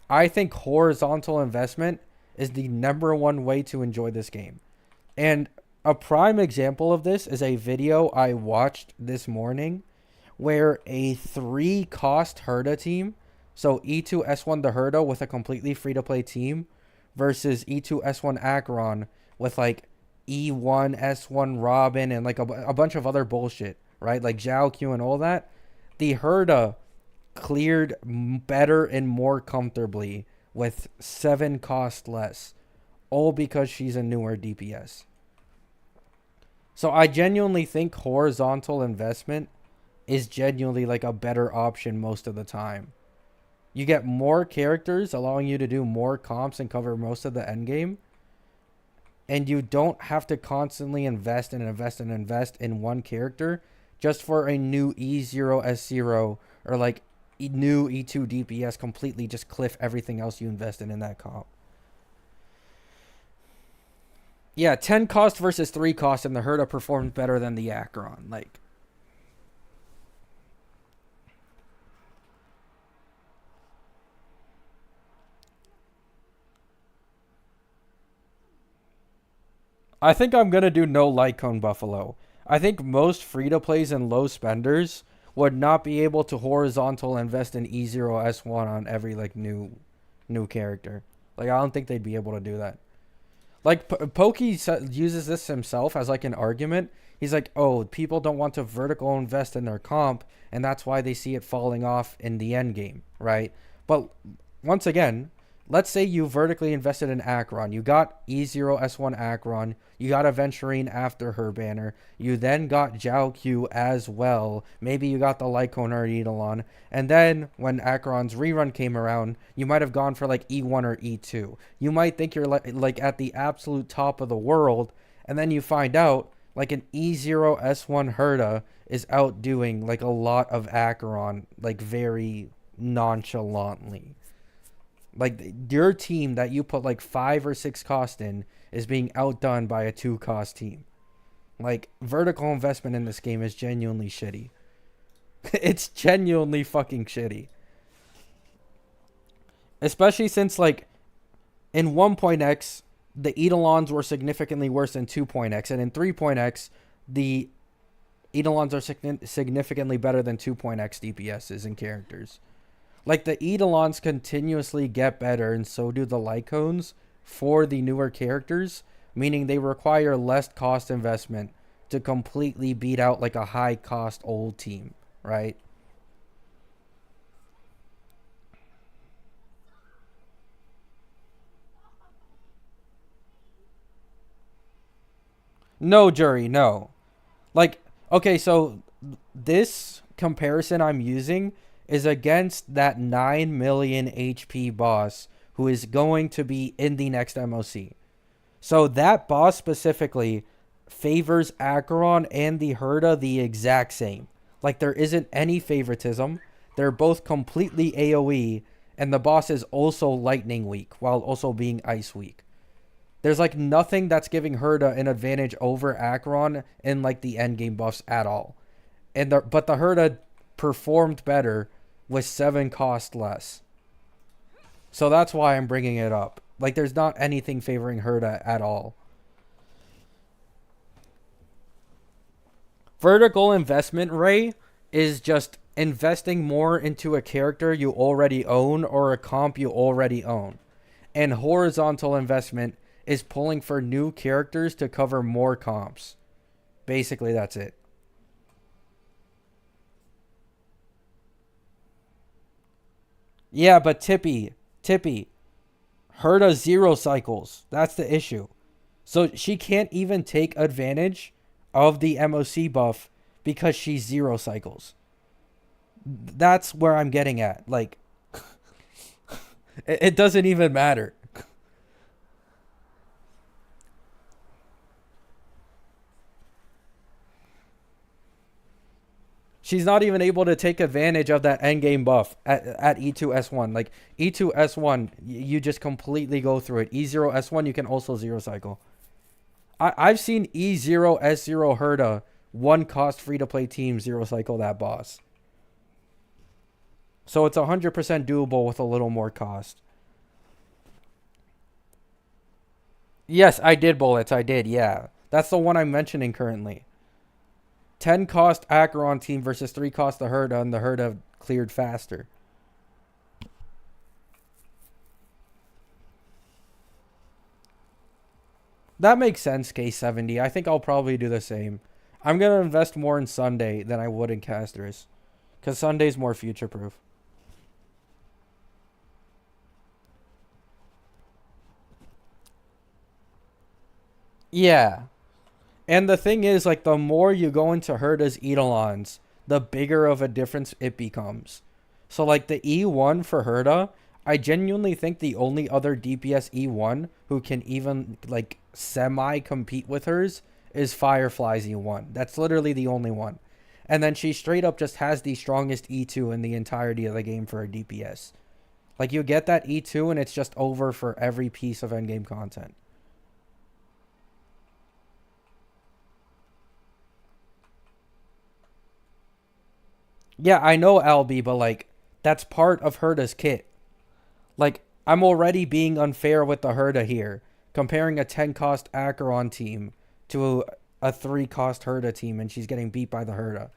S1: I think horizontal investment is the number one way to enjoy this game. And a prime example of this is a video I watched this morning where a 3 cost Herda team, so E2 S1 the Herda with a completely free to play team, versus E2 S1 Acheron with like E1 S1 Robin and like a bunch of other bullshit, right? Like Zhao Q and all that. The Herda cleared better and more comfortably with 7 cost less, all because she's a newer DPS. So I genuinely think horizontal investment is genuinely like a better option most of the time. You get more characters, allowing you to do more comps and cover most of the end game. And you don't have to constantly invest and invest and invest in one character just for a new E0 S0 or like new E2 DPS completely just cliff everything else you invested in that comp. Yeah, 10 cost versus 3 cost, and the Herda performed better than the Acheron. Like, I think I'm gonna do no light cone Buffalo. I think most free to plays and low spenders would not be able to horizontal invest in E0 S1 on every like new character. Like I don't think they'd be able to do that. Like Pokey uses this himself as like an argument. He's like, "Oh, people don't want to vertical invest in their comp, and that's why they see it falling off in the end game, right?" But once again, let's say you vertically invested in Acheron. You got E0 S1 Acheron. You got Aventurine after her banner. You then got Zhao Q as well. Maybe you got the Lycone or Eidolon. And then when Acheron's rerun came around, you might have gone for like E1 or E2. You might think you're like at the absolute top of the world. And then you find out Like an E0 S1 Herta is outdoing like a lot of Acheron, like very nonchalantly. Like your team that you put like 5 or 6 cost in is being outdone by a 2 cost team. Like vertical investment in this game is genuinely shitty. It's genuinely fucking shitty. Especially since like in 1.x the Eidolons were significantly worse than 2.x, and in 3.x the Eidolons are significantly better than 2.x DPSs and characters. Like the Eidolons continuously get better, and so do the Lycones for the newer characters, meaning they require less cost investment to completely beat out like a high cost old team, right? No, jury, no. Like, okay, so this comparison I'm using is against that 9 million HP boss who is going to be in the next MOC. So that boss specifically favors Acheron and the Herda the exact same. Like there isn't any favoritism. They're both completely AoE, and the boss is also lightning weak while also being ice weak. There's like nothing that's giving Herda an advantage over Acheron in like the end game buffs at all. But the Herda performed better with 7 cost less. So that's why I'm bringing it up. Like there's not anything favoring Herda at all. Vertical investment, Ray, is just investing more into a character you already own or a comp you already own. And horizontal investment is pulling for new characters to cover more comps. Basically, that's it. Yeah, but Tippy, Herda 0 cycles. That's the issue. So she can't even take advantage of the MOC buff because she's 0 cycles. That's where I'm getting at. Like, it doesn't even matter. She's not even able to take advantage of that endgame buff at E2S1. Like, E2S1, you just completely go through it. E0S1, you can also 0 cycle. I've seen E0S0 Herda 1 cost free to play team 0 cycle that boss. So it's 100% doable with a little more cost. Yes, I did bullets. I did, yeah. That's the one I'm mentioning currently. 10 cost Acheron team versus 3 cost the Herda, and the Herda cleared faster. That makes sense, K70. I think I'll probably do the same. I'm going to invest more in Sunday than I would in Casters. Because Sunday's more future proof. Yeah. And the thing is, like, the more you go into Herda's Eidolons, the bigger of a difference it becomes. So, like, the E1 for Herda, I genuinely think the only other DPS E1 who can even, like, semi-compete with hers is Firefly's E1. That's literally the only one. And then she straight up just has the strongest E2 in the entirety of the game for a DPS. Like, you get that E2 and it's just over for every piece of endgame content. Yeah, I know LB, but like that's part of Herda's kit. Like I'm already being unfair with the Herda here, comparing a 10 cost Acheron team to a 3 cost Herda team, and she's getting beat by the Herda.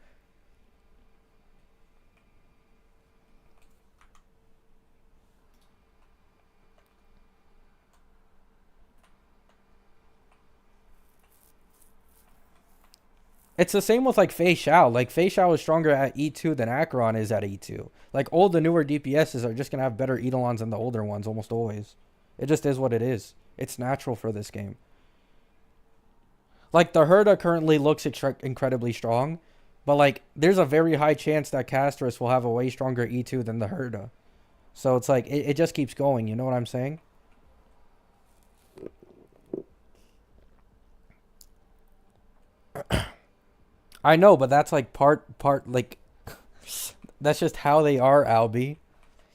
S1: It's the same with like Fei Xiao. Like Fei Xiao is stronger at E2 than Acheron is at E2. Like all the newer DPSs are just gonna have better Eidolons than the older ones almost always. It just is what it is. It's natural for this game. Like the Herda currently looks incredibly strong, but like there's a very high chance that Castris will have a way stronger E2 than the Herda. So it's like it just keeps going. You know what I'm saying? I know, but that's like part like that's just how they are, Albie.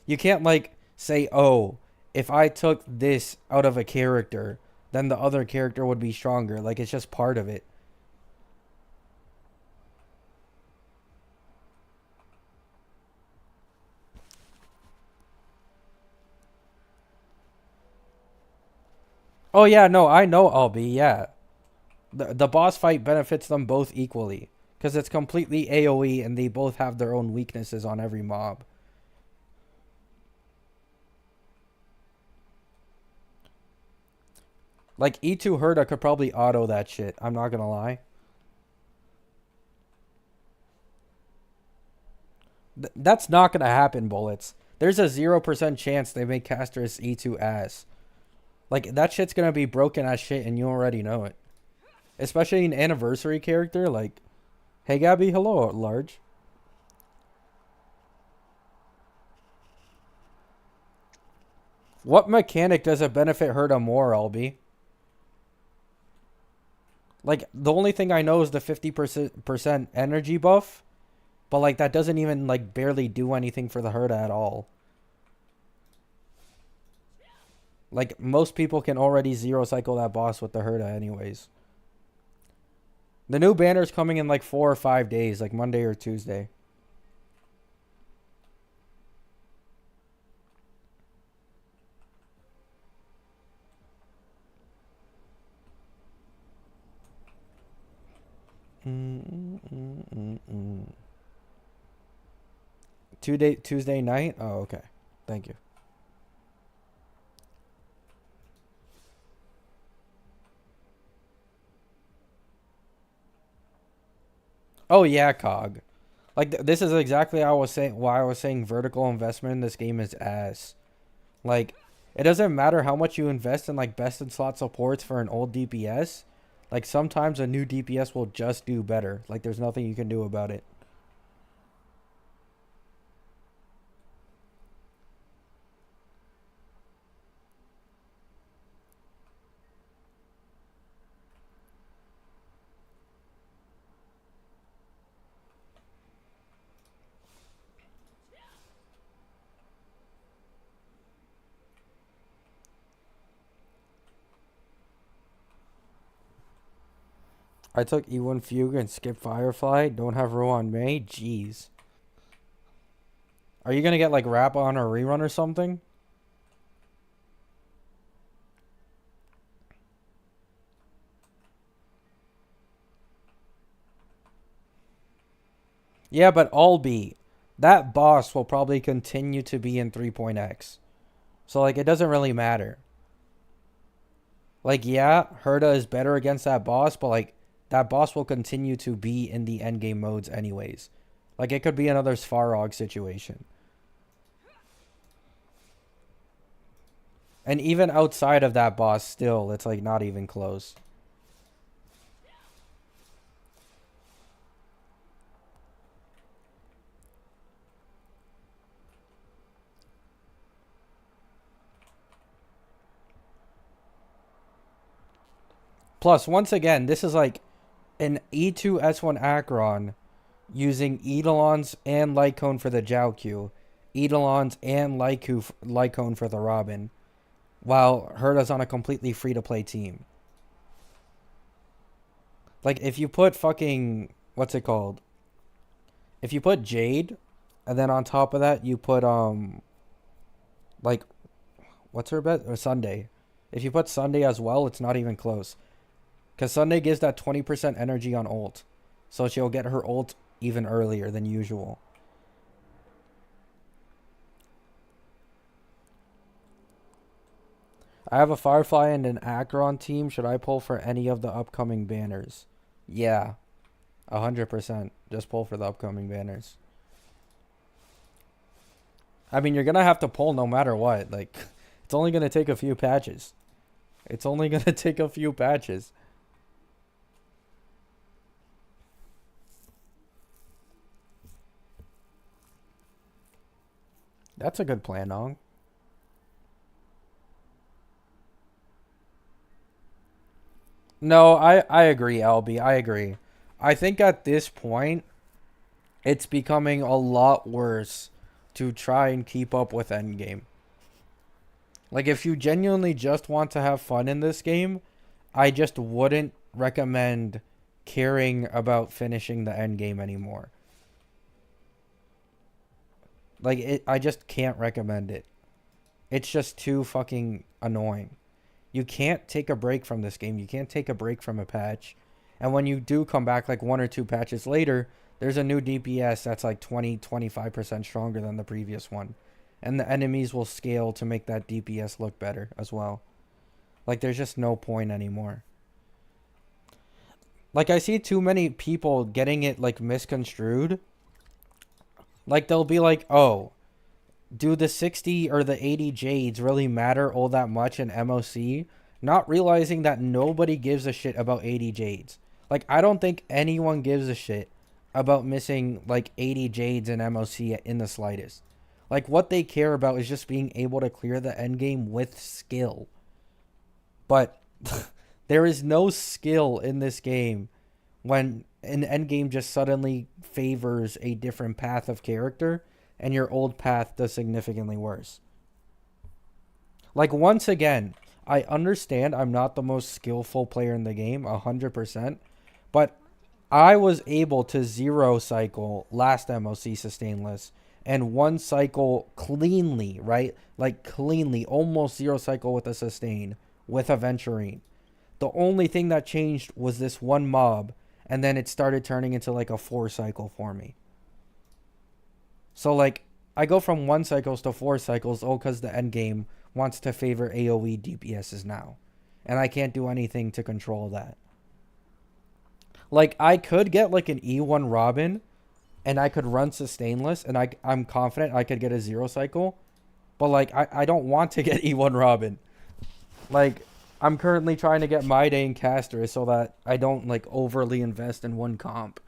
S1: You can't like say, "Oh, if I took this out of a character, then the other character would be stronger." Like it's just part of it. Oh yeah, no, I know Albie, yeah. The boss fight benefits them both equally because it's completely AoE and they both have their own weaknesses on every mob. Like E2 Herda could probably auto that shit. I'm not gonna lie. That's not gonna happen, Bullets. There's a 0% chance they make Caster's E2 ass. Like that shit's gonna be broken as shit, and you already know it. Especially an anniversary character like, hey Gabby, hello, large. What mechanic does it benefit Herda more, Albie? Like the only thing I know is the 50% energy buff, but like that doesn't even like barely do anything for the Herda at all. Like most people can already zero cycle that boss with the Herda anyways. The new banner's coming in like 4 or 5 days, like Monday or Tuesday. Mm-mm-mm-mm-mm. Tuesday night? Oh, okay. Thank you. Oh yeah, Cog. Like this is exactly I was saying why I was saying vertical investment in this game is ass. Like it doesn't matter how much you invest in like best in slot supports for an old DPS. Like sometimes a new DPS will just do better. Like there's nothing you can do about it. I took E1 Fugue and skipped Firefly. Don't have Ro on May. Jeez. Are you gonna get like Rap on or rerun or something? Yeah, but Albi, that boss will probably continue to be in 3.x. So like it doesn't really matter. Like yeah, Herda is better against that boss, but like that boss will continue to be in the endgame modes anyways. Like it could be another Svarog situation. And even outside of that boss still, it's like not even close. Plus, once again, this is like an E2 S1 Acheron using Eidolons and Lycone for the Jiao Eidolons and Lycone for the Robin, while Herda's on a completely free-to-play team. Like, if you put fucking... What's it called? If you put Jade, and then on top of that, you put, like, what's her bet? Or Sunday. If you put Sunday as well, it's not even close. Because Sunday gives that 20% energy on ult. So she'll get her ult even earlier than usual. I have a Firefly and an Acheron team. Should I pull for any of the upcoming banners? Yeah, 100%. Just pull for the upcoming banners. I mean, you're going to have to pull no matter what. Like, it's only going to take a few patches. It's only going to take a few patches. That's a good plan, Nong. No, I agree, Albie. I agree. I think at this point, it's becoming a lot worse to try and keep up with Endgame. Like, if you genuinely just want to have fun in this game, I just wouldn't recommend caring about finishing the Endgame anymore. Like, I just can't recommend it. It's just too fucking annoying. You can't take a break from this game. You can't take a break from a patch. And when you do come back like one or two patches later, there's a new DPS that's like 20-25% stronger than the previous one. And the enemies will scale to make that DPS look better as well. Like, there's just no point anymore. Like, I see too many people getting it like misconstrued. Like, they'll be like, oh, do the 60 or the 80 jades really matter all that much in MOC? Not realizing that nobody gives a shit about 80 jades. Like, I don't think anyone gives a shit about missing like 80 jades in MOC in the slightest. Like, what they care about is just being able to clear the endgame with skill. But there is no skill in this game when an endgame just suddenly favors a different path of character and your old path does significantly worse. Like, once again, I understand I'm not the most skillful player in the game, 100%, but I was able to 0 cycle last MOC sustainless and 1 cycle cleanly, right? Like, cleanly, almost 0 cycle with a sustain with Aventurine. The only thing that changed was this one mob, and then it started turning into like a 4 cycle for me. So, like, I go from 1 cycles to 4 cycles, because the end game wants to favor AoE DPSs now. And I can't do anything to control that. Like, I could get, like, an E1 Robin, and I could run sustainless, and I'm confident I could get a 0 cycle. But, like, I don't want to get E1 Robin. Like, I'm currently trying to get My Day and Caster so that I don't, like, overly invest in one comp.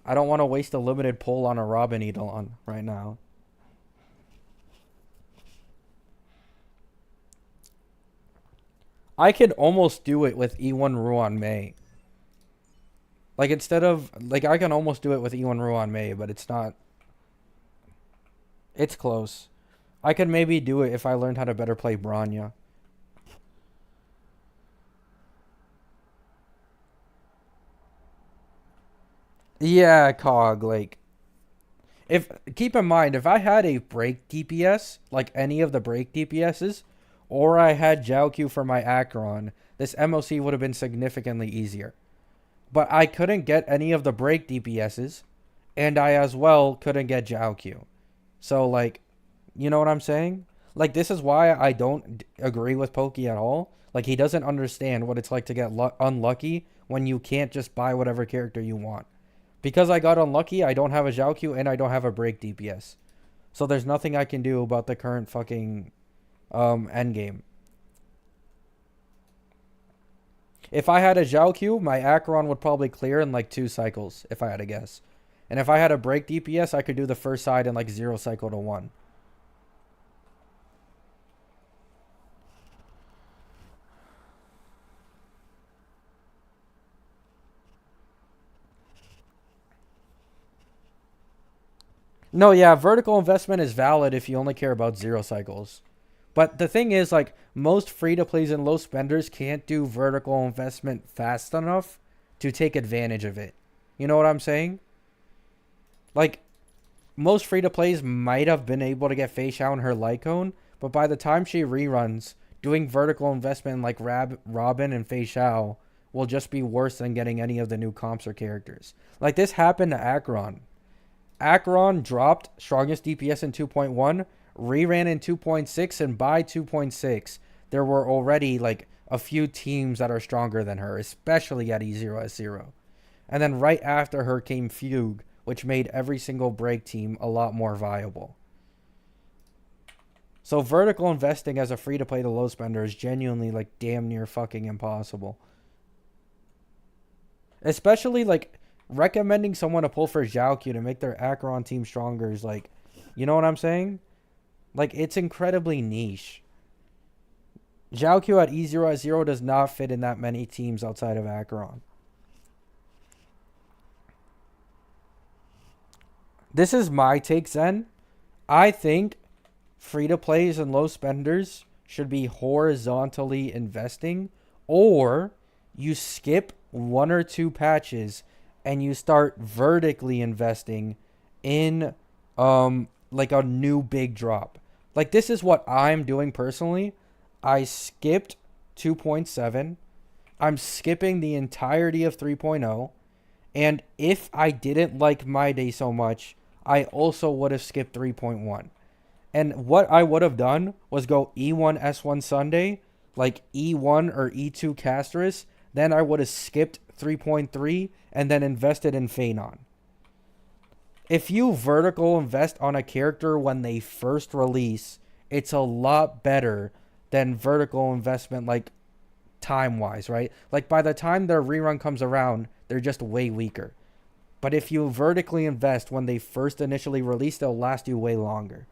S1: I don't want to waste a limited pull on a Robin Eidolon right now. I could almost do it with E1 Ruan Mei. Like, instead of... Like, I can almost do it with E1 Ruan Mei, but it's not... It's close. I could maybe do it if I learned how to better play Bronya. Yeah, Cog, like... Keep in mind, if I had a break DPS, like any of the break DPSs, or I had Jiaoqiu for my Acheron, this MOC would have been significantly easier. But I couldn't get any of the break DPSs, and I as well couldn't get Jiaoqiu. So, like, you know what I'm saying? Like, this is why I don't agree with Pokey at all. Like, he doesn't understand what it's like to get unlucky when you can't just buy whatever character you want. Because I got unlucky, I don't have a Jiaoqiu and I don't have a break DPS. So there's nothing I can do about the current fucking endgame. If I had a Jiaoqiu, my Acheron would probably clear in like 2 cycles, if I had to guess. And if I had a break DPS, I could do the first side in like 0 cycle to 1. No, yeah, vertical investment is valid if you only care about 0 cycles. But the thing is, like, most free-to-plays and low spenders can't do vertical investment fast enough to take advantage of it. You know what I'm saying? Like, most free-to-plays might have been able to get Fei Xiao and her Lycone, but by the time she reruns, doing vertical investment like Robin and Fei Xiao will just be worse than getting any of the new comps or characters. Like, this happened to Acheron. Acheron dropped strongest DPS in 2.1, reran in 2.6, and by 2.6, there were already like a few teams that are stronger than her, especially at E0 S0. And then right after her came Fugue, which made every single break team a lot more viable. So vertical investing as a free-to-play to low spender is genuinely like damn near fucking impossible. Especially like... recommending someone to pull for Jiaoqiu to make their Acheron team stronger is like, you know what I'm saying? Like, it's incredibly niche. Jiaoqiu at E0 at 0 does not fit in that many teams outside of Acheron. This is my take, Zen. I think free-to-plays and low spenders should be horizontally investing, or you skip one or two patches and you start vertically investing in like a new big drop. Like this is what I'm doing personally. I skipped 2.7. I'm skipping the entirety of 3.0. And if I didn't like My Day so much, I also would have skipped 3.1. And what I would have done was go E1 S1 Sunday, like E1 or E2 Castris. Then I would have skipped 3.3 and then invested in Phanon. If you vertical invest on a character when they first release, it's a lot better than vertical investment like time-wise, right? Like by the time their rerun comes around, they're just way weaker. But if you vertically invest when they first initially release, they'll last you way longer.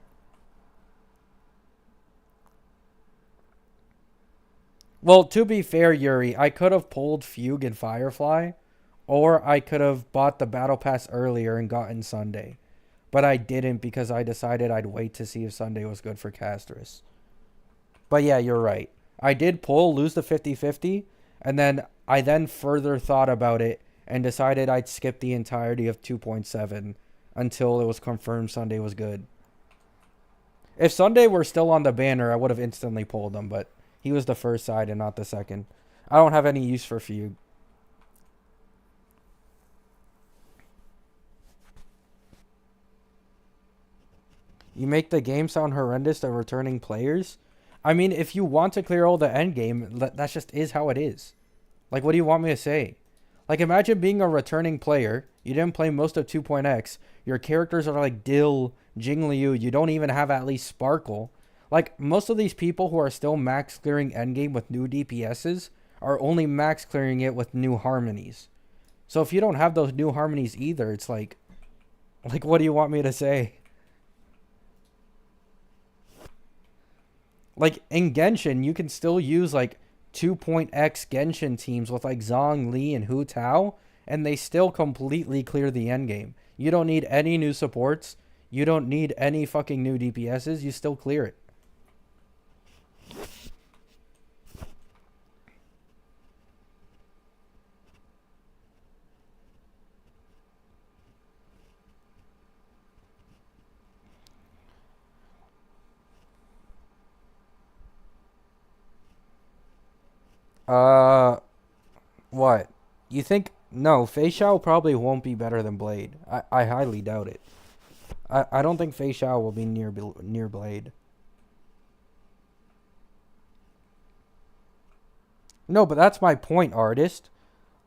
S1: Well, to be fair, Yuri, I could have pulled Fugue and Firefly, or I could have bought the Battle Pass earlier and gotten Sunday. But I didn't because I decided I'd wait to see if Sunday was good for Castris. But yeah, you're right. I did pull, lose the 50-50, and then I then further thought about it and decided I'd skip the entirety of 2.7 until it was confirmed Sunday was good. If Sunday were still on the banner, I would have instantly pulled him, but he was the first side and not the second. I don't have any use for Fugue. You make the game sound horrendous to returning players? I mean, if you want to clear all the end game, that just is how it is. Like, what do you want me to say? Like, imagine being a returning player. You didn't play most of 2.x. Your characters are like Dill, Jingliu. You don't even have at least Sparkle. Like, most of these people who are still max clearing endgame with new DPSs are only max clearing it with new harmonies. So if you don't have those new harmonies either, it's like what do you want me to say? Like, in Genshin, you can still use, like, 2.x Genshin teams with, like, Zhong Li and Hu Tao, and they still completely clear the endgame. You don't need any new supports. You don't need any fucking new DPSs. You still clear it. Uh, what? You think? No, Fei Xiao probably won't be better than Blade. I highly doubt it. I don't think Fei Xiao will be near Blade. No, but that's my point, artist.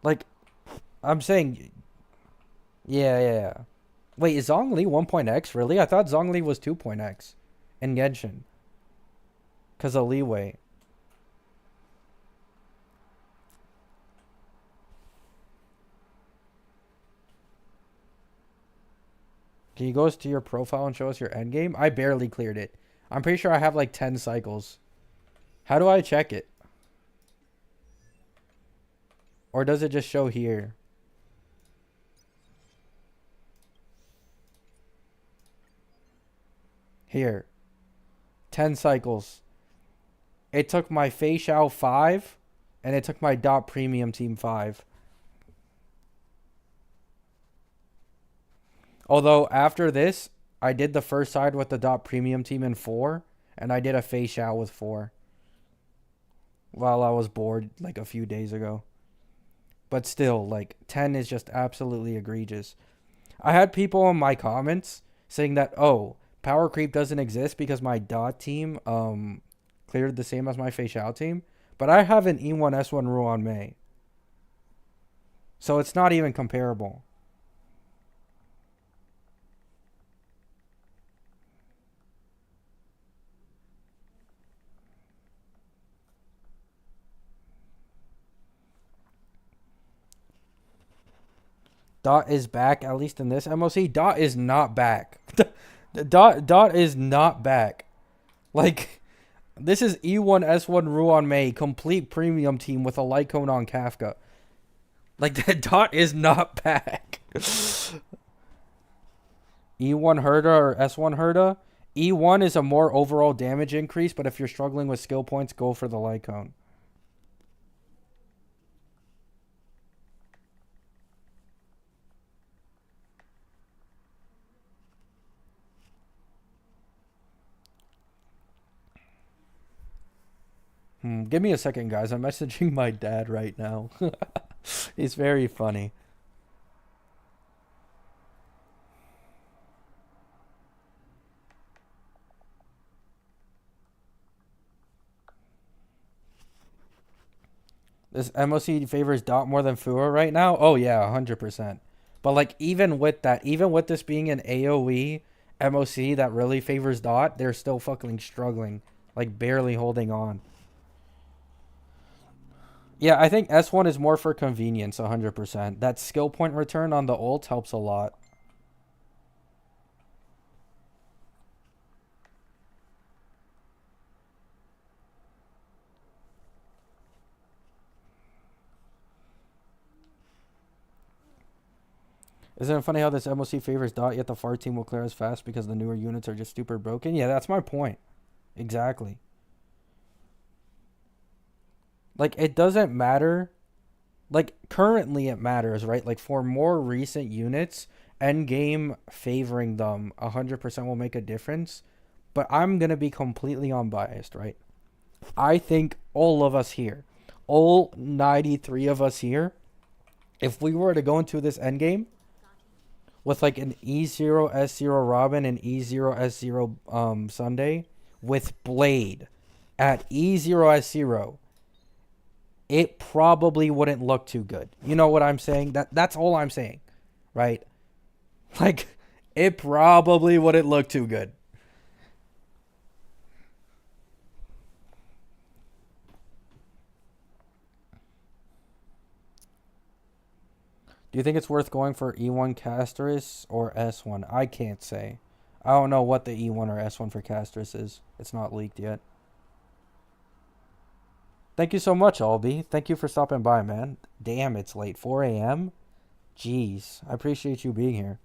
S1: Like, I'm saying, yeah, yeah, yeah. Wait, is Zhongli 1.x really? I thought Zhongli was 2.x in Genshin. Because of leeway. Can you go to your profile and show us your endgame? I barely cleared it. I'm pretty sure I have like 10 cycles. How do I check it? Or does it just show here? Here. 10 cycles. It took my Fei Xiao 5, and it took my Dot Premium Team 5. Although, after this, I did the first side with the Dot Premium Team in 4, and I did a Fei Xiao with 4. While I was bored, like, a few days ago. But still, like, 10 is just absolutely egregious. I had people in my comments saying that, oh, power creep doesn't exist because my Dot team, cleared the same as my Fei Xiao team. But I have an E1 S1 rule on May. So it's not even comparable. Dot is back, at least in this MOC. Dot is not back. Dot is not back. Like, this is E1 S1 Ruan Mei, complete premium team with a light cone on Kafka. Like, that Dot is not back. E1 Herda or S1 Herda. E1 is a more overall damage increase, but if you're struggling with skill points, go for the light cone. Give me a second, guys. I'm messaging my dad right now. He's very funny. This MOC favors Dot more than Fua right now? Oh, yeah, 100%. But, like, even with that, even with this being an AoE MOC that really favors Dot, they're still fucking struggling. Like, barely holding on. Yeah, I think S1 is more for convenience, 100%. That skill point return on the ult helps a lot. Isn't it funny how this MOC favors Dot, yet the FAR team will clear as fast because the newer units are just super broken? Yeah, that's my point. Exactly. Like, it doesn't matter. Like, currently it matters, right? Like, for more recent units, endgame favoring them 100% will make a difference. But I'm going to be completely unbiased, right? I think all of us here, all 93 of us here, if we were to go into this endgame with like an E0 S0 Robin and E0 S0 Sunday with Blade at E0 S0, it probably wouldn't look too good. You know what I'm saying? That's all I'm saying, right? Like, it probably wouldn't look too good. Do you think it's worth going for E1 Castris or S1? I can't say. I don't know what the E1 or S1 for Castris is. It's not leaked yet. Thank you so much, Albie. Thank you for stopping by, man. Damn, it's late. 4 a.m.? Jeez. I appreciate you being here.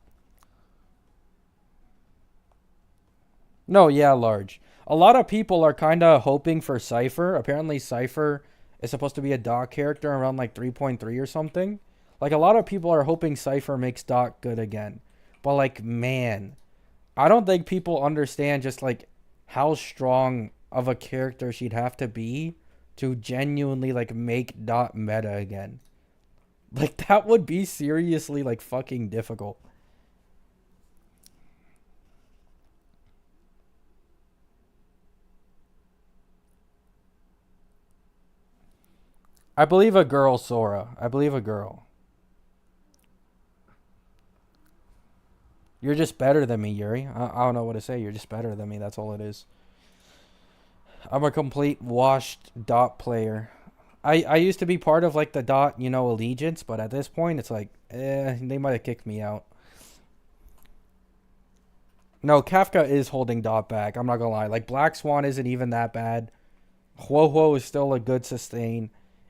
S1: No, yeah, large. A lot of people are kind of hoping for Cypher. Apparently, Cypher is supposed to be a Dot character around like 3.3 or something. Like, a lot of people are hoping Cypher makes Dot good again. But, like, man, I don't think people understand just, like, how strong of a character she'd have to be to genuinely, like, make Dot meta again. Like, that would be seriously, like, fucking difficult. I believe a girl, Sora. I believe a girl. You're just better than me, Yuri. I don't know what to say. You're just better than me. That's all it is. I'm a complete washed Dot player. I used to be part of like the Dot, allegiance, but at this point it's like, they might have kicked me out. No, Kafka is holding Dot back. I'm not gonna lie. Like, Black Swan isn't even that bad. Huo is still a good sustain.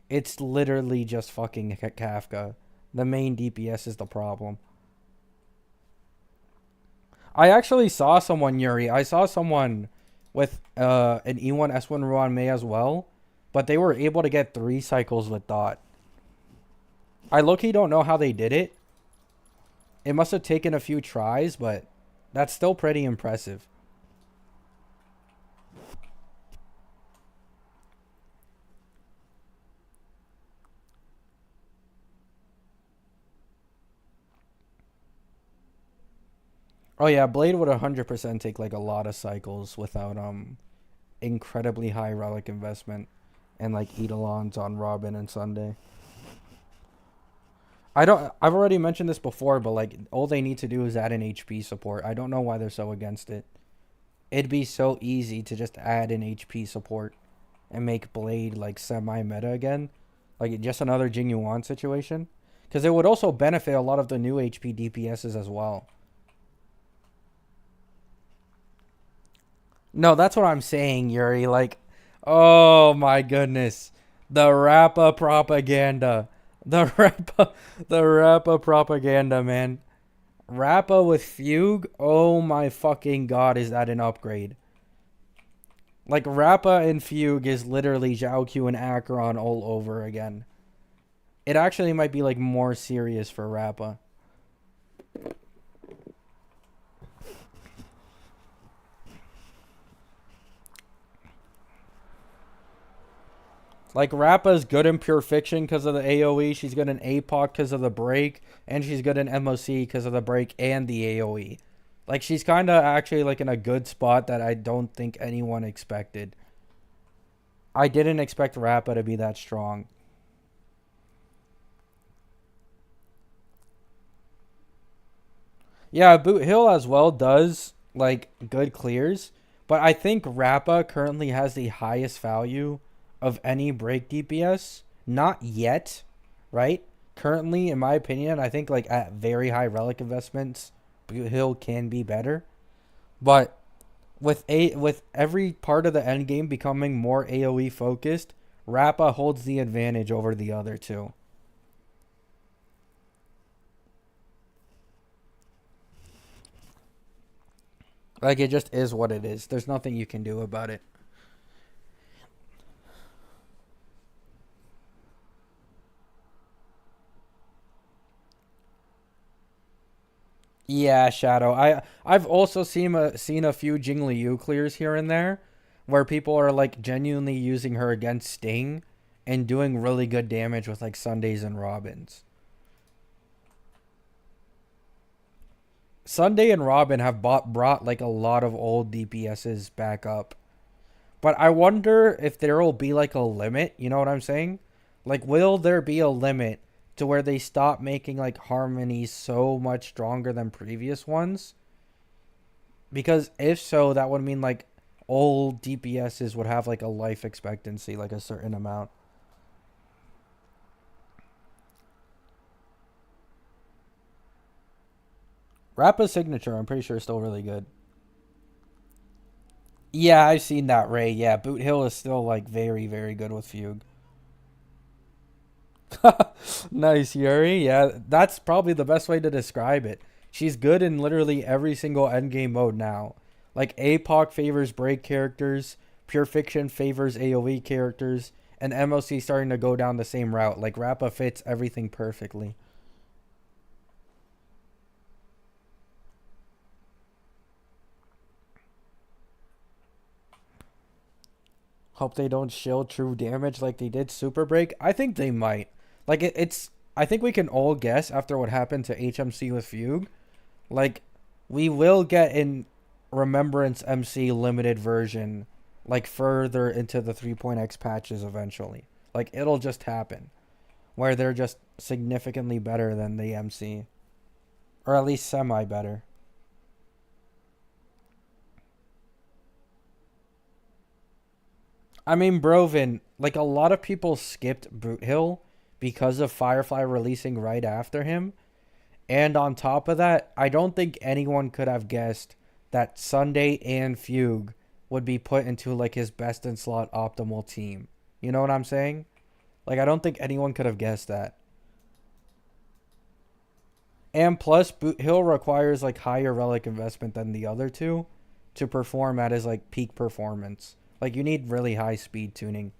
S1: It's literally just fucking Kafka. The main DPS is the problem. I actually saw someone, Yuri. I saw someone with an E1 S1 Ruan Mei as well, but they were able to get 3 cycles with Dot. I low-key don't know how they did it. It must have taken a few tries, but that's still pretty impressive. Oh yeah, Blade would 100% take like a lot of cycles without incredibly high relic investment and like Eidolons on Robin and Sunday. I've already mentioned this before, but like all they need to do is add an HP support. I don't know why they're so against it. It'd be so easy to just add an HP support and make Blade like semi-meta again. Like just another Jing Yuan situation. Because it would also benefit a lot of the new HP DPSs as well. No, that's what I'm saying, Yuri. Like, oh my goodness. The Rappa propaganda. The Rappa propaganda, man. Rappa with Fugue, oh my fucking god, is that an upgrade? Like, Rappa and Fugue is literally Zhao Q and Acheron all over again. It actually might be, like, more serious for Rappa. Like, Rappa's good in Pure Fiction because of the AoE. She's good in APOC because of the break. And she's good in MOC because of the break and the AoE. Like, she's kind of actually, like, in a good spot that I don't think anyone expected. I didn't expect Rappa to be that strong. Yeah, Boot Hill as well does, like, good clears. But I think Rappa currently has the highest value of any break DPS. Not yet, right? Currently, in my opinion, I think, like, at very high relic investments, Boot Hill can be better. But with every part of the end game becoming more AoE focused, Rappa holds the advantage over the other two. Like, it just is what it is. There's nothing you can do about it. Yeah, Shadow. I've also seen a few Jing Liu clears here and there where people are like genuinely using her against Sting and doing really good damage with like Sundays and Robins. Sunday and Robin have brought like a lot of old DPSs back up. But I wonder if there will be like a limit, you know what I'm saying? Like, will there be a limit to where they stop making like harmonies so much stronger than previous ones? Because if so, that would mean like old DPSs would have like a life expectancy, like a certain amount. Rappa's signature, I'm pretty sure, is still really good. Yeah, I've seen that, Ray. Yeah, Boot Hill is still like very, very good with Fugue. Nice, Yuri. Yeah, that's probably the best way to describe it. She's good in literally every single endgame mode now. Like, APOC favors break characters, Pure Fiction favors AoE characters, and MOC starting to go down the same route. Like, Rappa fits everything perfectly. Hope they don't shield true damage like they did Super Break. I think they might. Like, it's. I think we can all guess after what happened to HMC with Fugue. Like, we will get in Remembrance MC limited version, like, further into the 3.x patches eventually. Like, it'll just happen. Where they're just significantly better than the MC. Or at least semi better. I mean, Brovin, like, a lot of people skipped Boot Hill because of Firefly releasing right after him. And on top of that, I don't think anyone could have guessed that Sunday and Fugue would be put into like his best in slot optimal team. You know what I'm saying? Like, I don't think anyone could have guessed that. And plus, Boot Hill requires like higher relic investment than the other two to perform at his like peak performance. Like, you need really high speed tuning,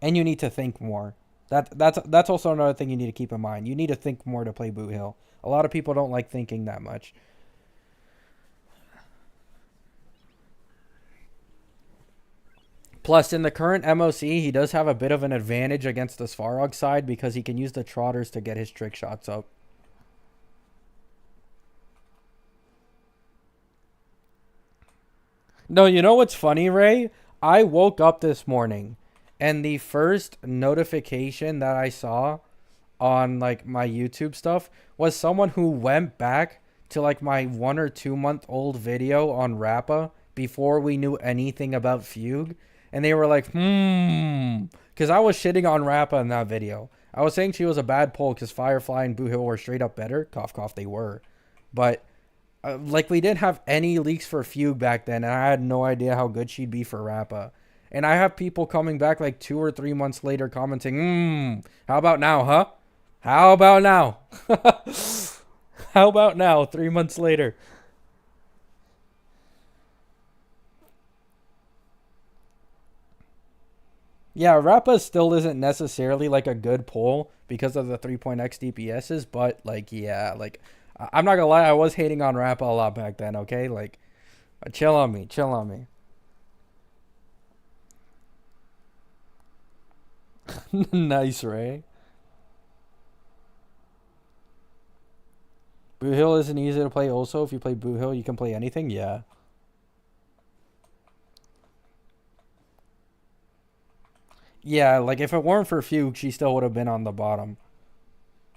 S1: and you need to think more. That's also another thing you need to keep in mind. You need to think more to play Boot Hill. A lot of people don't like thinking that much. Plus, in the current MOC, he does have a bit of an advantage against the Svarog side because he can use the Trotters to get his trick shots up. No, you know what's funny, Ray? I woke up this morning and the first notification that I saw on like my YouTube stuff was someone who went back to like my 1 or 2 month old video on Rappa before we knew anything about Fugue. And they were like, because I was shitting on Rappa in that video. I was saying she was a bad pull because Firefly and Boo Hill were straight up better. Cough, cough, they were. But like, we didn't have any leaks for Fugue back then, and I had no idea how good she'd be for Rappa. And I have people coming back like 2 or 3 months later commenting, how about now, huh? How about now? How about now, 3 months later? Yeah, Rappa still isn't necessarily like a good pull because of the 3.x DPSs, but like, yeah, like, I'm not gonna lie, I was hating on Rappa a lot back then, okay? Like, chill on me, chill on me. Nice, Ray. Boo Hill isn't easy to play also. If you play Boo Hill, you can play anything, yeah. Yeah, like if it weren't for Fugue, she still would have been on the bottom.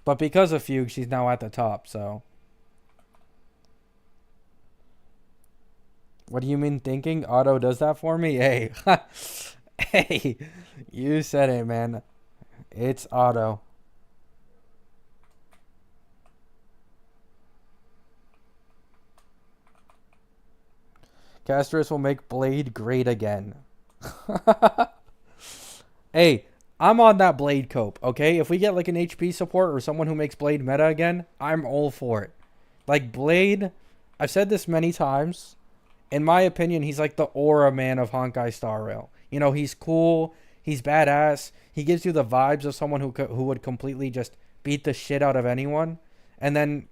S1: But because of Fugue, she's now at the top, so. What do you mean thinking? Auto does that for me? Hey. Hey. You said it, man. It's Auto. Castris will make Blade great again. Hey, I'm on that Blade cope, okay? If we get like an HP support or someone who makes Blade meta again, I'm all for it. Like Blade, I've said this many times. In my opinion, he's like the aura man of Honkai Star Rail. You know, he's cool, he's badass, he gives you the vibes of someone who would completely just beat the shit out of anyone. And then,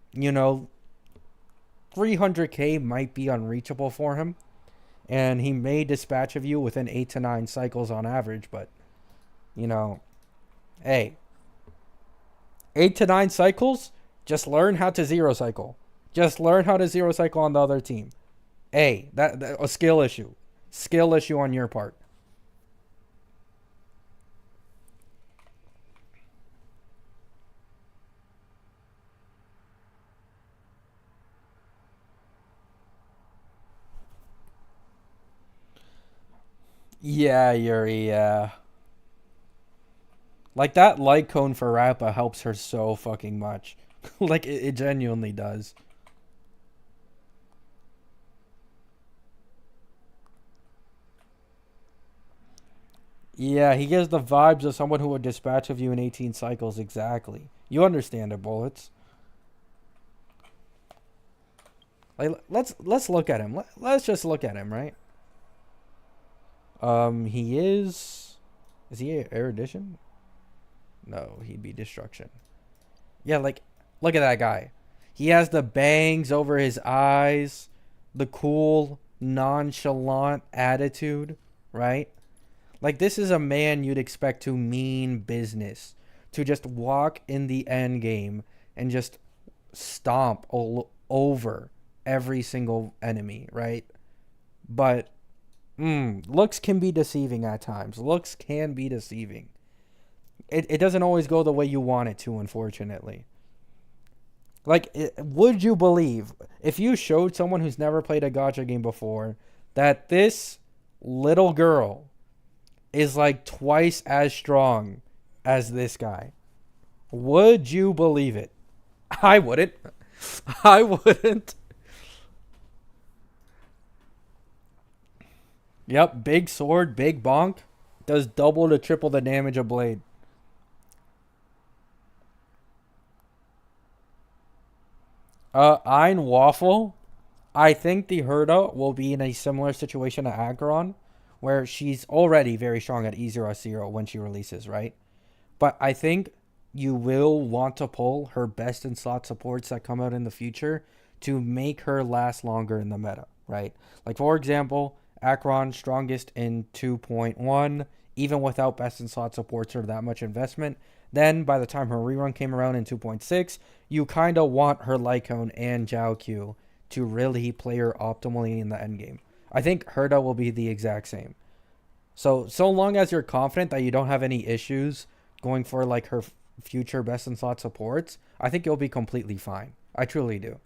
S1: 300k might be unreachable for him, and he may dispatch of you within 8 to 9 cycles on average, but you know, hey, 8 to 9 cycles, just learn how to zero cycle. Just learn how to zero cycle on the other team. Hey, that a skill issue. Skill issue on your part. Yeah, Yuri, yeah. Like that light cone for Rappa helps her so fucking much. Like it genuinely does. Yeah, he gives the vibes of someone who would dispatch of you in 18 cycles exactly. You understand it, Bullets. Like let's look at him. Let's just look at him, right? He is he erudition? No, he'd be destruction. Yeah, like look at that guy. He has the bangs over his eyes, the cool, nonchalant attitude, right? Like this is a man you'd expect to mean business, to just walk in the end game and just stomp all over every single enemy, right? But looks can be deceiving at times. Looks can be deceiving. It doesn't always go the way you want it to, unfortunately. Like, would you believe if you showed someone who's never played a gacha game before that this little girl is like twice as strong as this guy? Would you believe it? I wouldn't. I wouldn't. Yep, big sword, big bonk. Does double to triple the damage of blade. Ein Waffle. I think the Herda will be in a similar situation to Acheron, where she's already very strong at E0 when she releases, right? But I think you will want to pull her best in slot supports that come out in the future to make her last longer in the meta, right? Like, for example, Acheron strongest in 2.1, even without best in slot supports or that much investment. Then, by the time her rerun came around in 2.6, you kind of want her Lycone and Jiao to really play her optimally in the endgame. I think Herda will be the exact same. So long as you're confident that you don't have any issues going for like her future best in slot supports, I think you'll be completely fine. I truly do.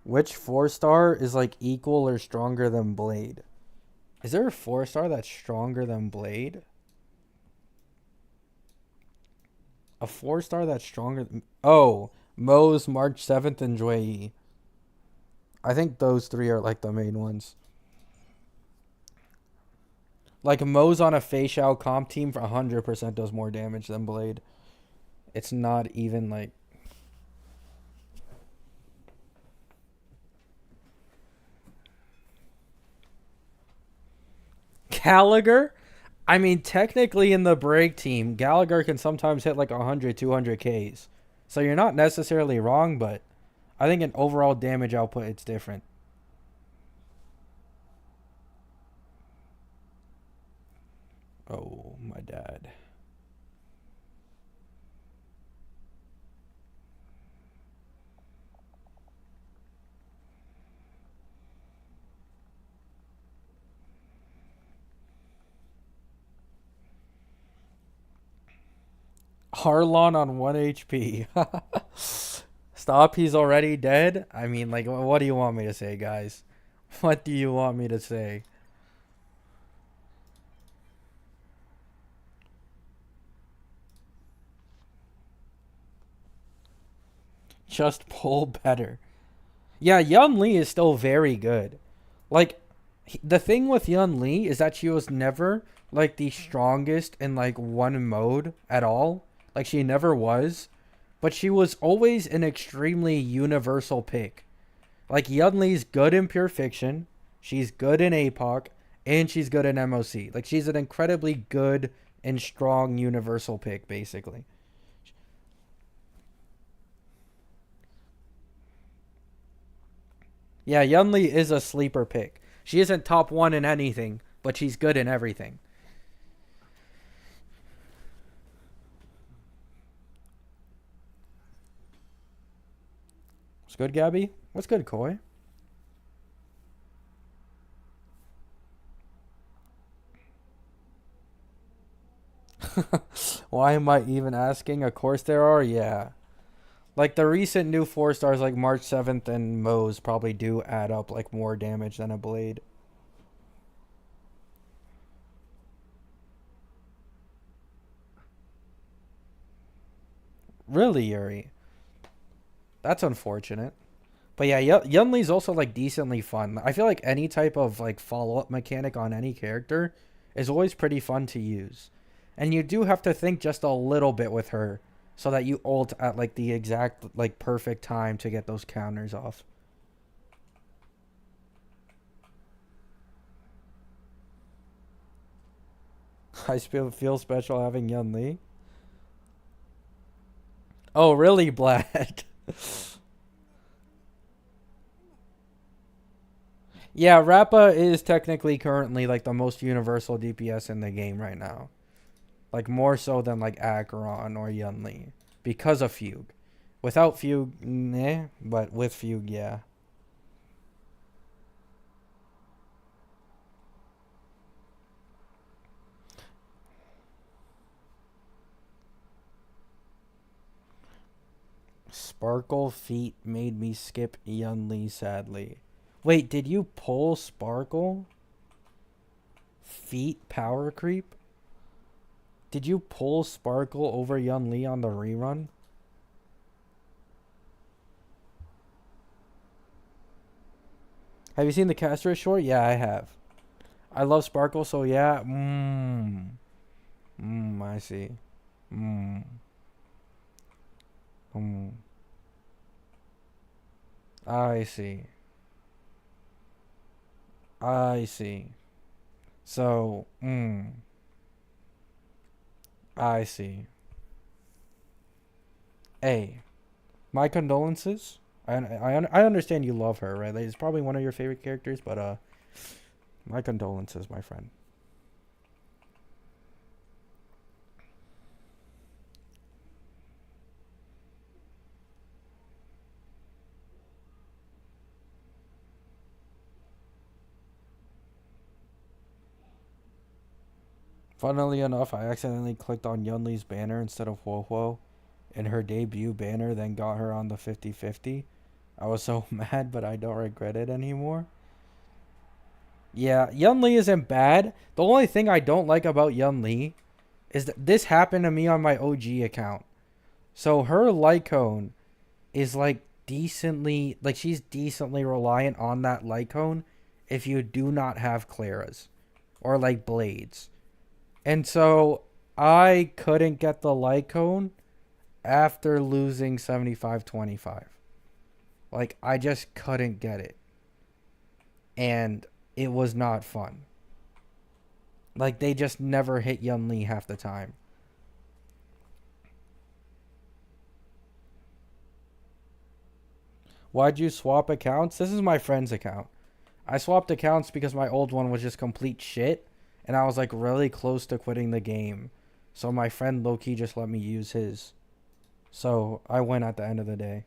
S1: Which 4-star is like equal or stronger than Blade? Is there a 4-star that's stronger than Blade? A 4-star that's stronger than... Oh, Moe's March 7th and Jui. I think those three are like the main ones. Like Mo's on a facial comp team for 100% does more damage than Blade. It's not even like Gallagher. I mean, technically in the break team, Gallagher can sometimes hit like 100, 200 Ks. So you're not necessarily wrong, but I think in overall damage output, it's different. Oh, my dad. Harlon on 1 HP. Stop, he's already dead? I mean, like, what do you want me to say, guys? What do you want me to say? Just pull better. Yeah, Yun Li is still very good. Like, the thing with Yun Li is that she was never, like, the strongest in, like, one mode at all. Like, she never was. But she was always an extremely universal pick. Like, Yun Li's good in Pure Fiction, she's good in APOC, and she's good in MOC. Like, she's an incredibly good and strong universal pick, basically. Yeah, Yun Li is a sleeper pick. She isn't top one in anything, but she's good in everything. What's good, Gabby? What's good, Koi? Why am I even asking? Of course there are, yeah. Like the recent new 4 stars like March 7th and Moe's probably do add up like more damage than a Blade. Really, Yuri? That's unfortunate. But yeah, Yun Li's also like decently fun. I feel like any type of like follow up mechanic on any character is always pretty fun to use. And you do have to think just a little bit with her so that you ult at like the exact like perfect time to get those counters off. I feel special having Yun Li. Oh, really, Black? Yeah, Rappa is technically currently like the most universal DPS in the game right now. Like more so than like Acheron or Yun Li. Because of Fugue. Without Fugue, nah, but with Fugue, yeah. Sparkle feet made me skip Yun Li sadly. Wait, did you pull Sparkle? Feet power creep? Did you pull Sparkle over Yun Li on the rerun? Have you seen the Caster short? Yeah, I have. I love Sparkle, so yeah. I see. Mmm. Mmm. I see. I see. So, I see. Hey, my condolences. I understand you love her, right? Like, it's probably one of your favorite characters, but my condolences, my friend. Funnily enough, I accidentally clicked on Yunli's banner instead of Huohuo in her debut banner, then got her on the 50-50. I was so mad, but I don't regret it anymore. Yeah, Yun Li isn't bad. The only thing I don't like about Yun Li is that this happened to me on my OG account. So her Lycone is like decently, like, she's decently reliant on that light cone if you do not have Claras or like blades. And so I couldn't get the light cone after losing 75-25. Like, I just couldn't get it. And it was not fun. Like, they just never hit Yun Li half the time. Why'd you swap accounts? This is my friend's account. I swapped accounts because my old one was just complete shit. And I was like really close to quitting the game. So my friend low-key just let me use his. So I win at the end of the day.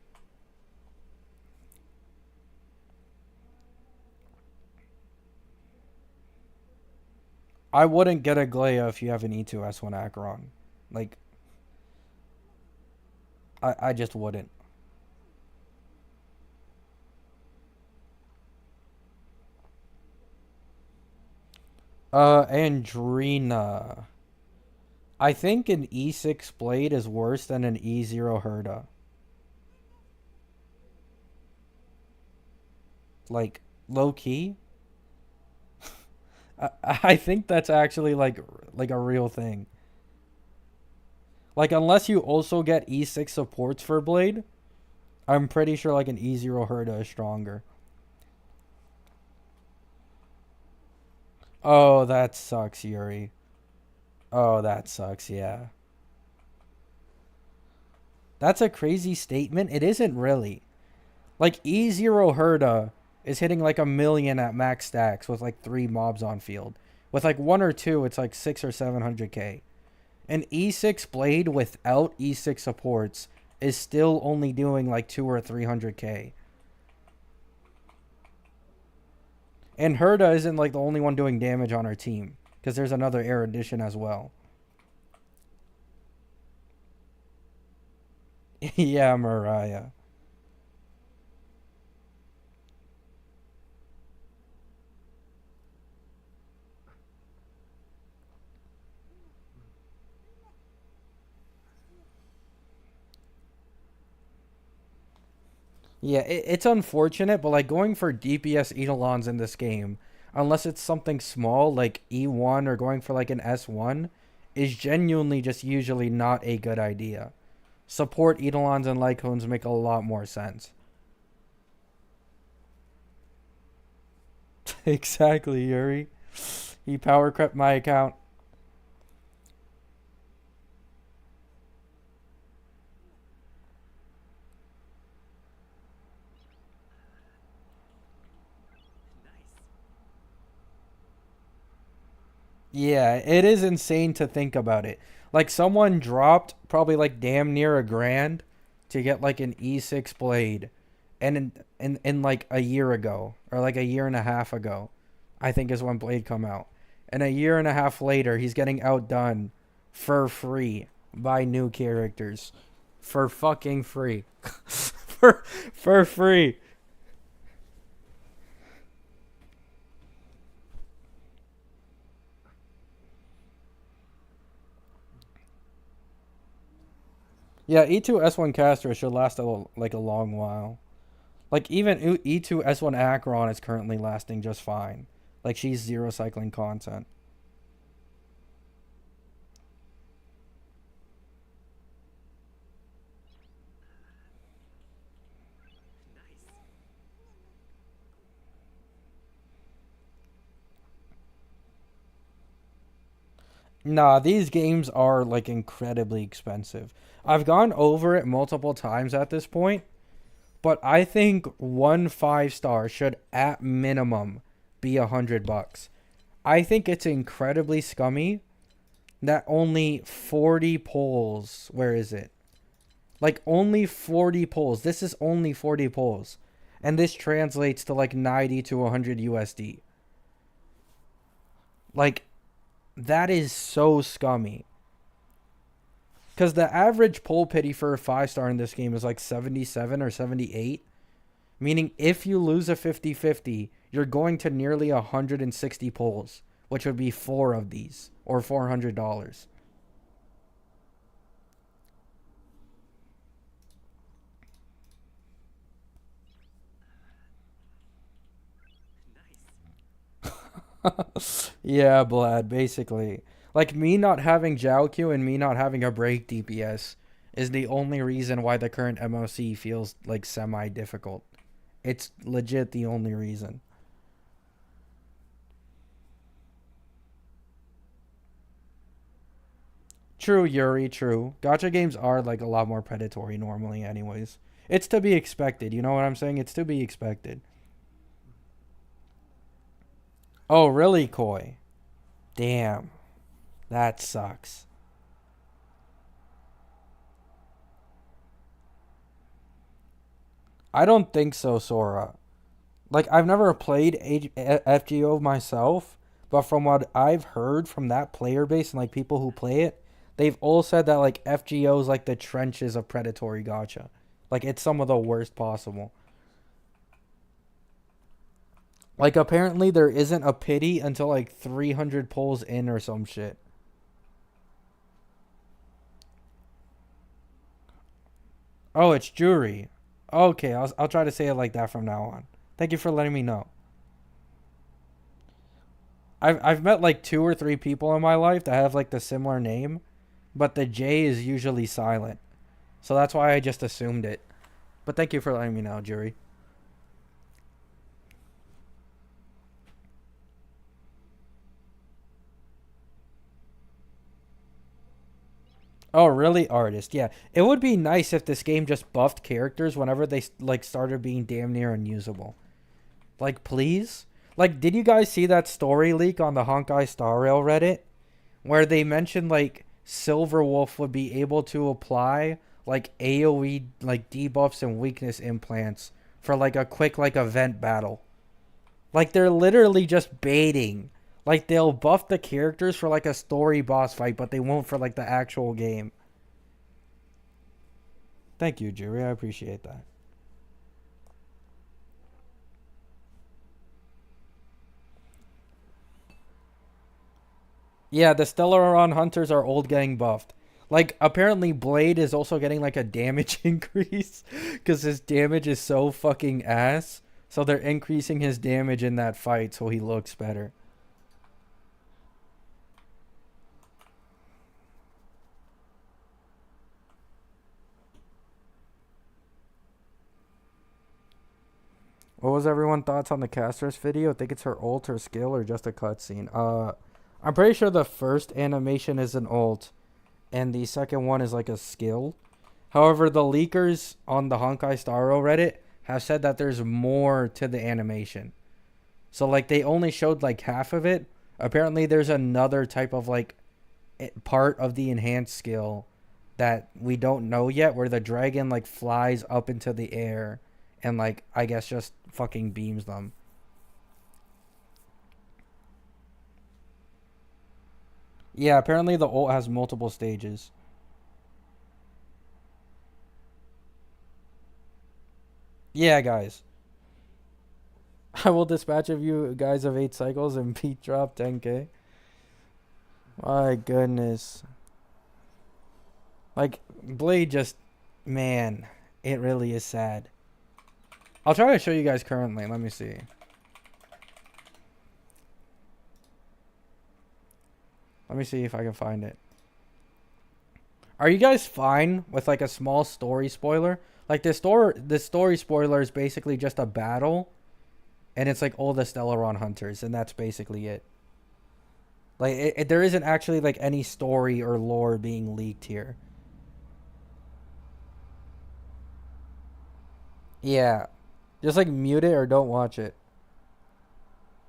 S1: I wouldn't get a Glea if you have an E2S1 Acheron. Like, I just wouldn't. Andrina. I think an E6 Blade is worse than an E0 Herda. Like, low key. I think that's actually like a real thing. Like, unless you also get E6 supports for Blade, I'm pretty sure like an E0 Herda is stronger. Oh, that sucks, Yuri. Oh, that sucks, yeah. That's a crazy statement. It isn't really. Like, E0 Herda is hitting like a million at max stacks with like 3 mobs on field. With like 1 or 2, it's like 6 or 700k. An E6 Blade without E6 supports is still only doing like 2 or 300k. And Herda isn't like the only one doing damage on our team, because there's another Air Edition as well. Yeah, Mariah. Yeah, it's unfortunate, but like going for DPS Eidolons in this game, unless it's something small like E1 or going for like an S1, is genuinely just usually not a good idea. Support Eidolons and Lycones make a lot more sense. Exactly, Yuri. He power crept my account. Yeah, it is insane to think about it. Like, someone dropped probably like damn near a grand to get like an E6 blade, and in like a year ago or like a year and a half ago, I think is when Blade come out. And a year and a half later, he's getting outdone for free by new characters, for fucking free, for free. Yeah, E2 S1 caster should last like a long while. Like, even E2 S1 Acheron is currently lasting just fine. Like, she's zero cycling content. Nah, these games are like incredibly expensive. I've gone over it multiple times at this point, but I think one 5 star should at minimum be $100. I think it's incredibly scummy that only 40 polls. Where is it? Like, only 40 polls. This is only 40 polls. And this translates to like 90 to 100 USD. Like, that is so scummy. Because the average poll pity for a 5 star in this game is like 77 or 78. Meaning, if you lose a 50-50, you're going to nearly 160 polls, which would be 4 of these, or $400. Yeah, Blad, basically. Like, me not having Q and me not having a break DPS is the only reason why the current MOC feels like semi-difficult. It's legit the only reason. True, Yuri, true. Gacha games are like a lot more predatory normally anyways. It's to be expected, you know what I'm saying? It's to be expected. Oh, really, Koi? Damn. That sucks. I don't think so, Sora. Like, I've never played FGO myself, but from what I've heard from that player base and like people who play it, they've all said that like FGO is like the trenches of predatory gacha. Like, it's some of the worst possible. Like, apparently there isn't a pity until like 300 pulls in or some shit. Oh, it's Jury. Okay, I'll try to say it like that from now on. Thank you for letting me know. I've met like two or three people in my life that have like the similar name, but the J is usually silent. So that's why I just assumed it. But thank you for letting me know, Jury. Oh, really, artist? Yeah, it would be nice if this game just buffed characters whenever they like started being damn near unusable. Like, please. Like, did you guys see that story leak on the Honkai Star Rail Reddit where they mentioned like Silverwolf would be able to apply like AoE like debuffs and weakness implants for like a quick like event battle. Like, they're literally just baiting. Like, they'll buff the characters for like a story boss fight, but they won't for like the actual game. Thank you, Jury. I appreciate that. Yeah, the Stellaron Hunters are old getting buffed. Like, apparently Blade is also getting like a damage increase because his damage is so fucking ass. So they're increasing his damage in that fight so he looks better. What was everyone's thoughts on the caster's video? I think it's her ult or skill or just a cutscene. I'm pretty sure the first animation is an ult, and the second one is like a skill. However, the leakers on the Honkai Star Rail Reddit have said that there's more to the animation. So like they only showed like half of it. Apparently, there's another type of like part of the enhanced skill that we don't know yet, where the dragon like flies up into the air and like I guess just fucking beams them. Yeah, apparently the ult has multiple stages. Yeah, guys. I will dispatch of you guys of 8 cycles and beat drop 10k. My goodness. Like, Blade just, man, it really is sad. I'll try to show you guys currently. Let me see. Let me see if I can find it. Are you guys fine with like a small story spoiler? Like the story spoiler is basically just a battle, and it's like all the Stellaron hunters, and that's basically it. Like there isn't actually like any story or lore being leaked here. Yeah, just like mute it or don't watch it.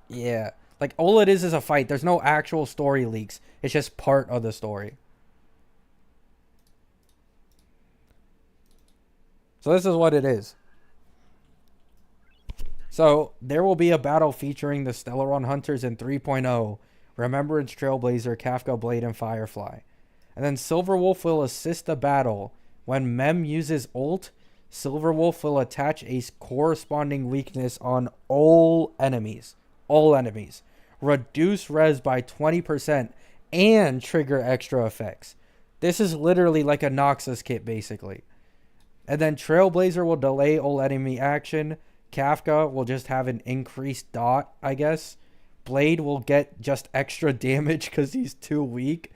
S1: Yeah, like all it is a fight. There's no actual story leaks. It's just part of the story. So this is what it is. So there will be a battle featuring the Stellaron Hunters in 3.0, Remembrance Trailblazer, Kafka Blade, and Firefly. And then Silverwolf will assist the battle. When Mem uses ult, Silverwolf will attach a corresponding weakness on all enemies. All enemies. Reduce res by 20% and trigger extra effects. This is literally like a Noxus kit, basically. And then Trailblazer will delay all enemy action. Kafka will just have an increased dot, I guess. Blade will get just extra damage because he's too weak,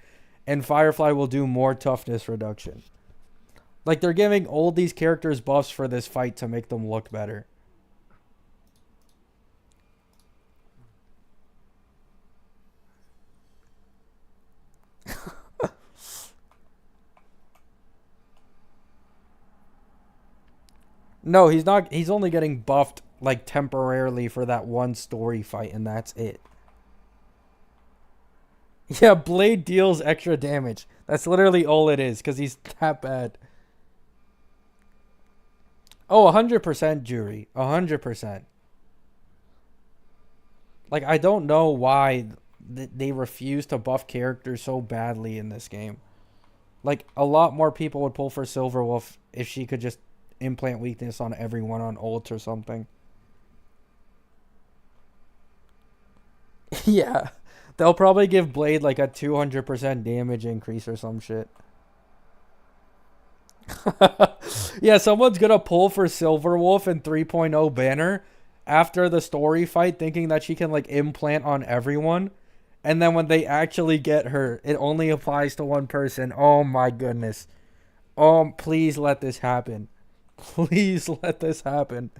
S1: and Firefly will do more toughness reduction. Like, they're giving all these characters buffs for this fight to make them look better. No, he's not. He's only getting buffed, like, temporarily for that one story fight, and that's it. Yeah, Blade deals extra damage. That's literally all it is, because he's that bad. Oh, 100%, Jury. 100%. Like, I don't know why they refuse to buff characters so badly in this game. Like, a lot more people would pull for Silverwolf if she could just implant weakness on everyone on ult or something. Yeah. They'll probably give Blade like a 200% damage increase or some shit. Yeah, someone's gonna pull for Silverwolf in 3.0 banner after the story fight thinking that she can like implant on everyone. And then when they actually get her, it only applies to one person. Oh my goodness. Please let this happen. Please let this happen.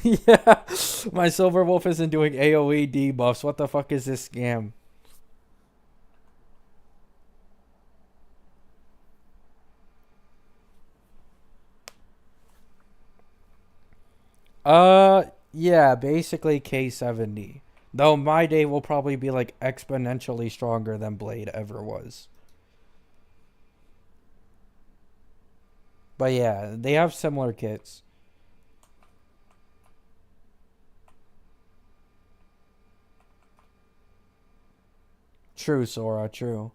S1: Yeah, my Silverwolf isn't doing AoE debuffs. What the fuck is this scam? Yeah, basically K70. Though my day will probably be like exponentially stronger than Blade ever was. But yeah, they have similar kits. True, Sora, true.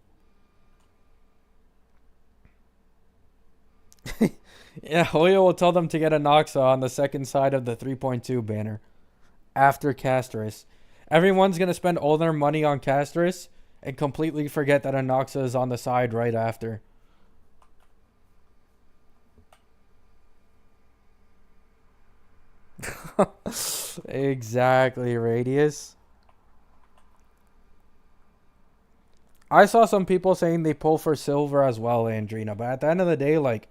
S1: Yeah, Hoyo will tell them to get a Noxa on the second side of the 3.2 banner. After Castris. Everyone's going to spend all their money on Castris and completely forget that a Noxa is on the side right after. Exactly, Radius. I saw some people saying they pull for silver as well, Andrina, but at the end of the day, like,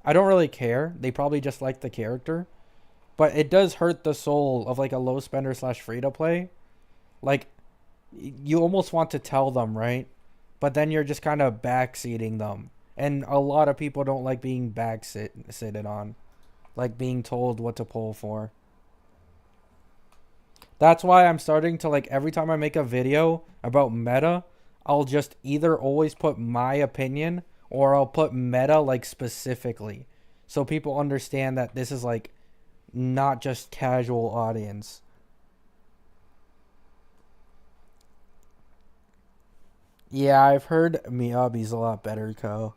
S1: I don't really care. They probably just like the character. But it does hurt the soul of like a low spender slash free to play. Like, you almost want to tell them, right? But then you're just kind of backseating them. And a lot of people don't like being backseated on. Like being told what to pull for. That's why I'm starting to like every time I make a video about meta, I'll just either always put my opinion or I'll put meta like specifically. So people understand that this is like not just casual audience. Yeah, I've heard Miyabi's a lot better, Ko.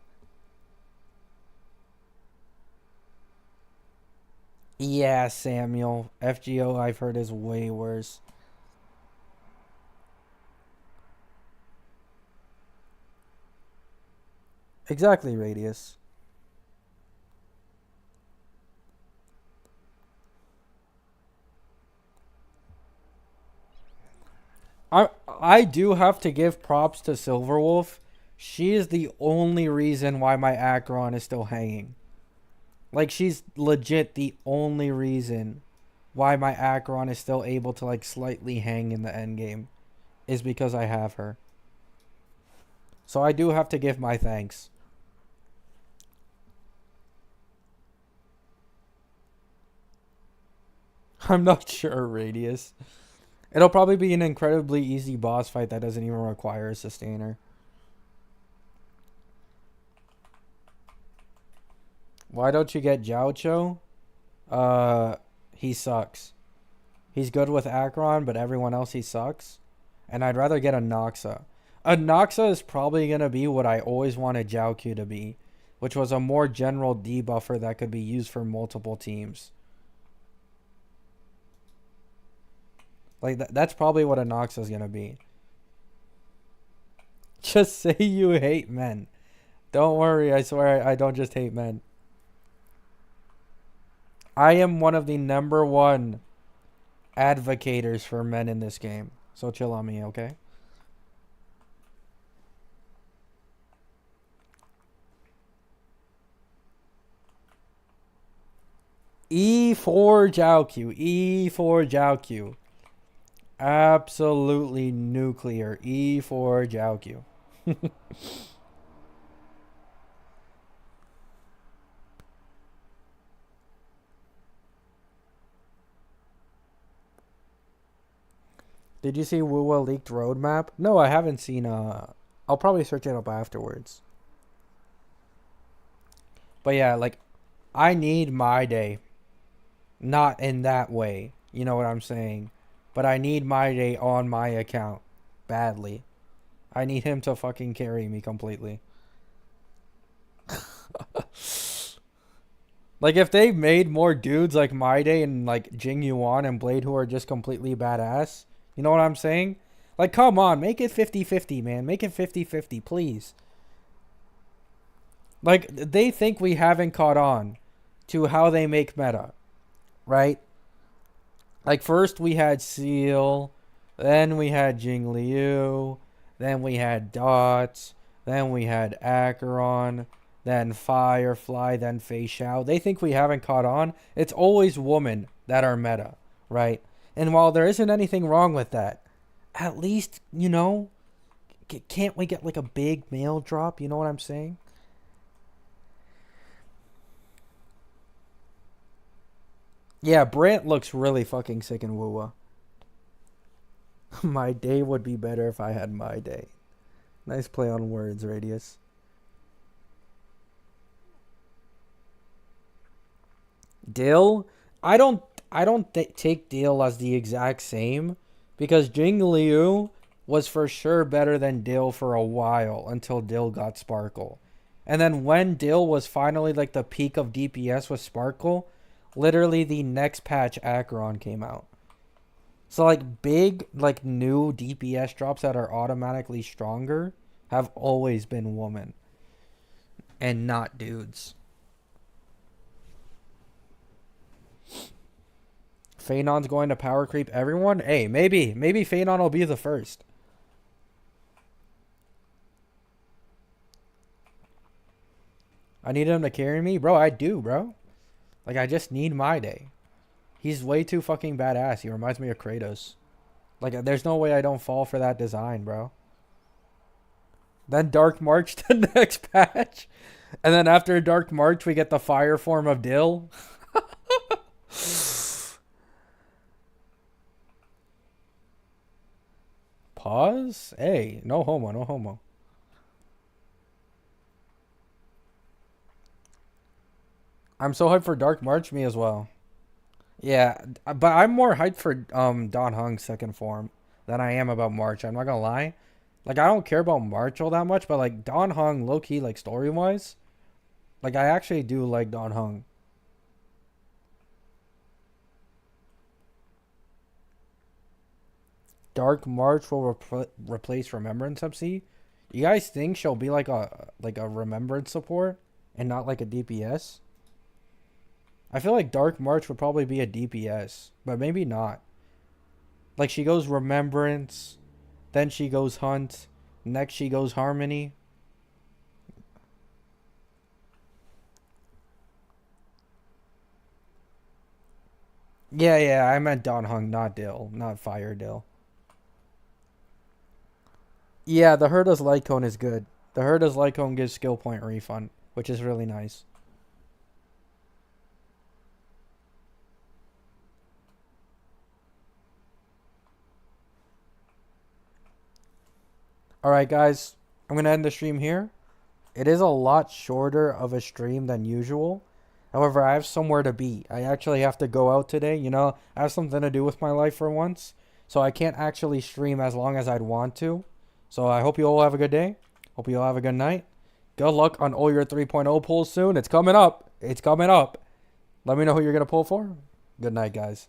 S1: Yeah, Samuel. FGO I've heard is way worse. Exactly, Radius. I do have to give props to Silverwolf. She is the only reason why my Acheron is still hanging. Like, she's legit the only reason why my Acheron is still able to, like, slightly hang in the end game. Is because I have her. So I do have to give my thanks. I'm not sure, Radius. It'll probably be an incredibly easy boss fight that doesn't even require a sustainer. Why don't you get Jiao? He sucks. He's good with Acheron, but everyone else he sucks. And I'd rather get a Noxa. A Noxa is probably going to be what I always wanted Jiao to be, which was a more general debuffer that could be used for multiple teams. Like, that's probably what a Noxa is going to be. Just say you hate men. Don't worry, I swear I don't just hate men. I am one of the number one advocators for men in this game. So chill on me, okay? E4 Jiaoqiu. E4 Jiaoqiu. Absolutely nuclear. E4 Jiaoqiu. Did you see Wuwa leaked roadmap? No, I haven't seen. I'll probably search it up afterwards. But yeah, like, I need my day. Not in that way. You know what I'm saying? But I need my day on my account. Badly. I need him to fucking carry me completely. Like, if they made more dudes like My Day and like Jing Yuan and Blade who are just completely badass, you know what I'm saying? Like, come on, make it 50-50, man. Make it 50-50, please. Like, they think we haven't caught on to how they make meta, right? Like, first we had Seal, then we had Jing Liu, then we had Dots, then we had Acheron, then Firefly, then Fei Xiao. They think we haven't caught on. It's always women that are meta, right? And while there isn't anything wrong with that, at least, you know, can't we get like a big male drop? You know what I'm saying? Yeah, Brant looks really fucking sick in Wuwa. My day would be better if I had my day. Nice play on words, Radius. Dill, I don't take Dill as the exact same because Jing Liu was for sure better than Dill for a while until Dill got Sparkle. And then when Dill was finally like the peak of DPS with Sparkle, literally the next patch Acheron came out. So like big like new DPS drops that are automatically stronger have always been women and not dudes. Phaenon's going to power creep everyone? Hey, maybe Phaenon will be the first. I need him to carry me? Bro, I do, bro. Like, I just need my day. He's way too fucking badass. He reminds me of Kratos. Like, there's no way I don't fall for that design, bro. Then Dark March the next patch. And then after Dark March, we get the fire form of Dill. Pause? Hey, no homo, no homo. I'm so hyped for Dark March, me as well. Yeah, but I'm more hyped for Don Hung's second form than I am about March. I'm not gonna lie. Like, I don't care about March all that much, but like Don Hung, low key, like story wise, like I actually do like Don Hung. Dark March will replace Remembrance MC. You guys think she'll be like a Remembrance support and not like a DPS? I feel like Dark March would probably be a DPS, but maybe not. Like she goes Remembrance, then she goes Hunt, next she goes Harmony. Yeah, yeah, I meant Don Hung, not Dill, not Fire Dill. Yeah, the Herda's Light Cone is good. The Herda's Light Cone gives skill point refund, which is really nice. Alright, guys, I'm going to end the stream here. It is a lot shorter of a stream than usual. However, I have somewhere to be. I actually have to go out today. You know, I have something to do with my life for once. So I can't actually stream as long as I'd want to. So I hope you all have a good day. Hope you all have a good night. Good luck on all your 3.0 pulls soon. It's coming up. It's coming up. Let me know who you're going to pull for. Good night, guys.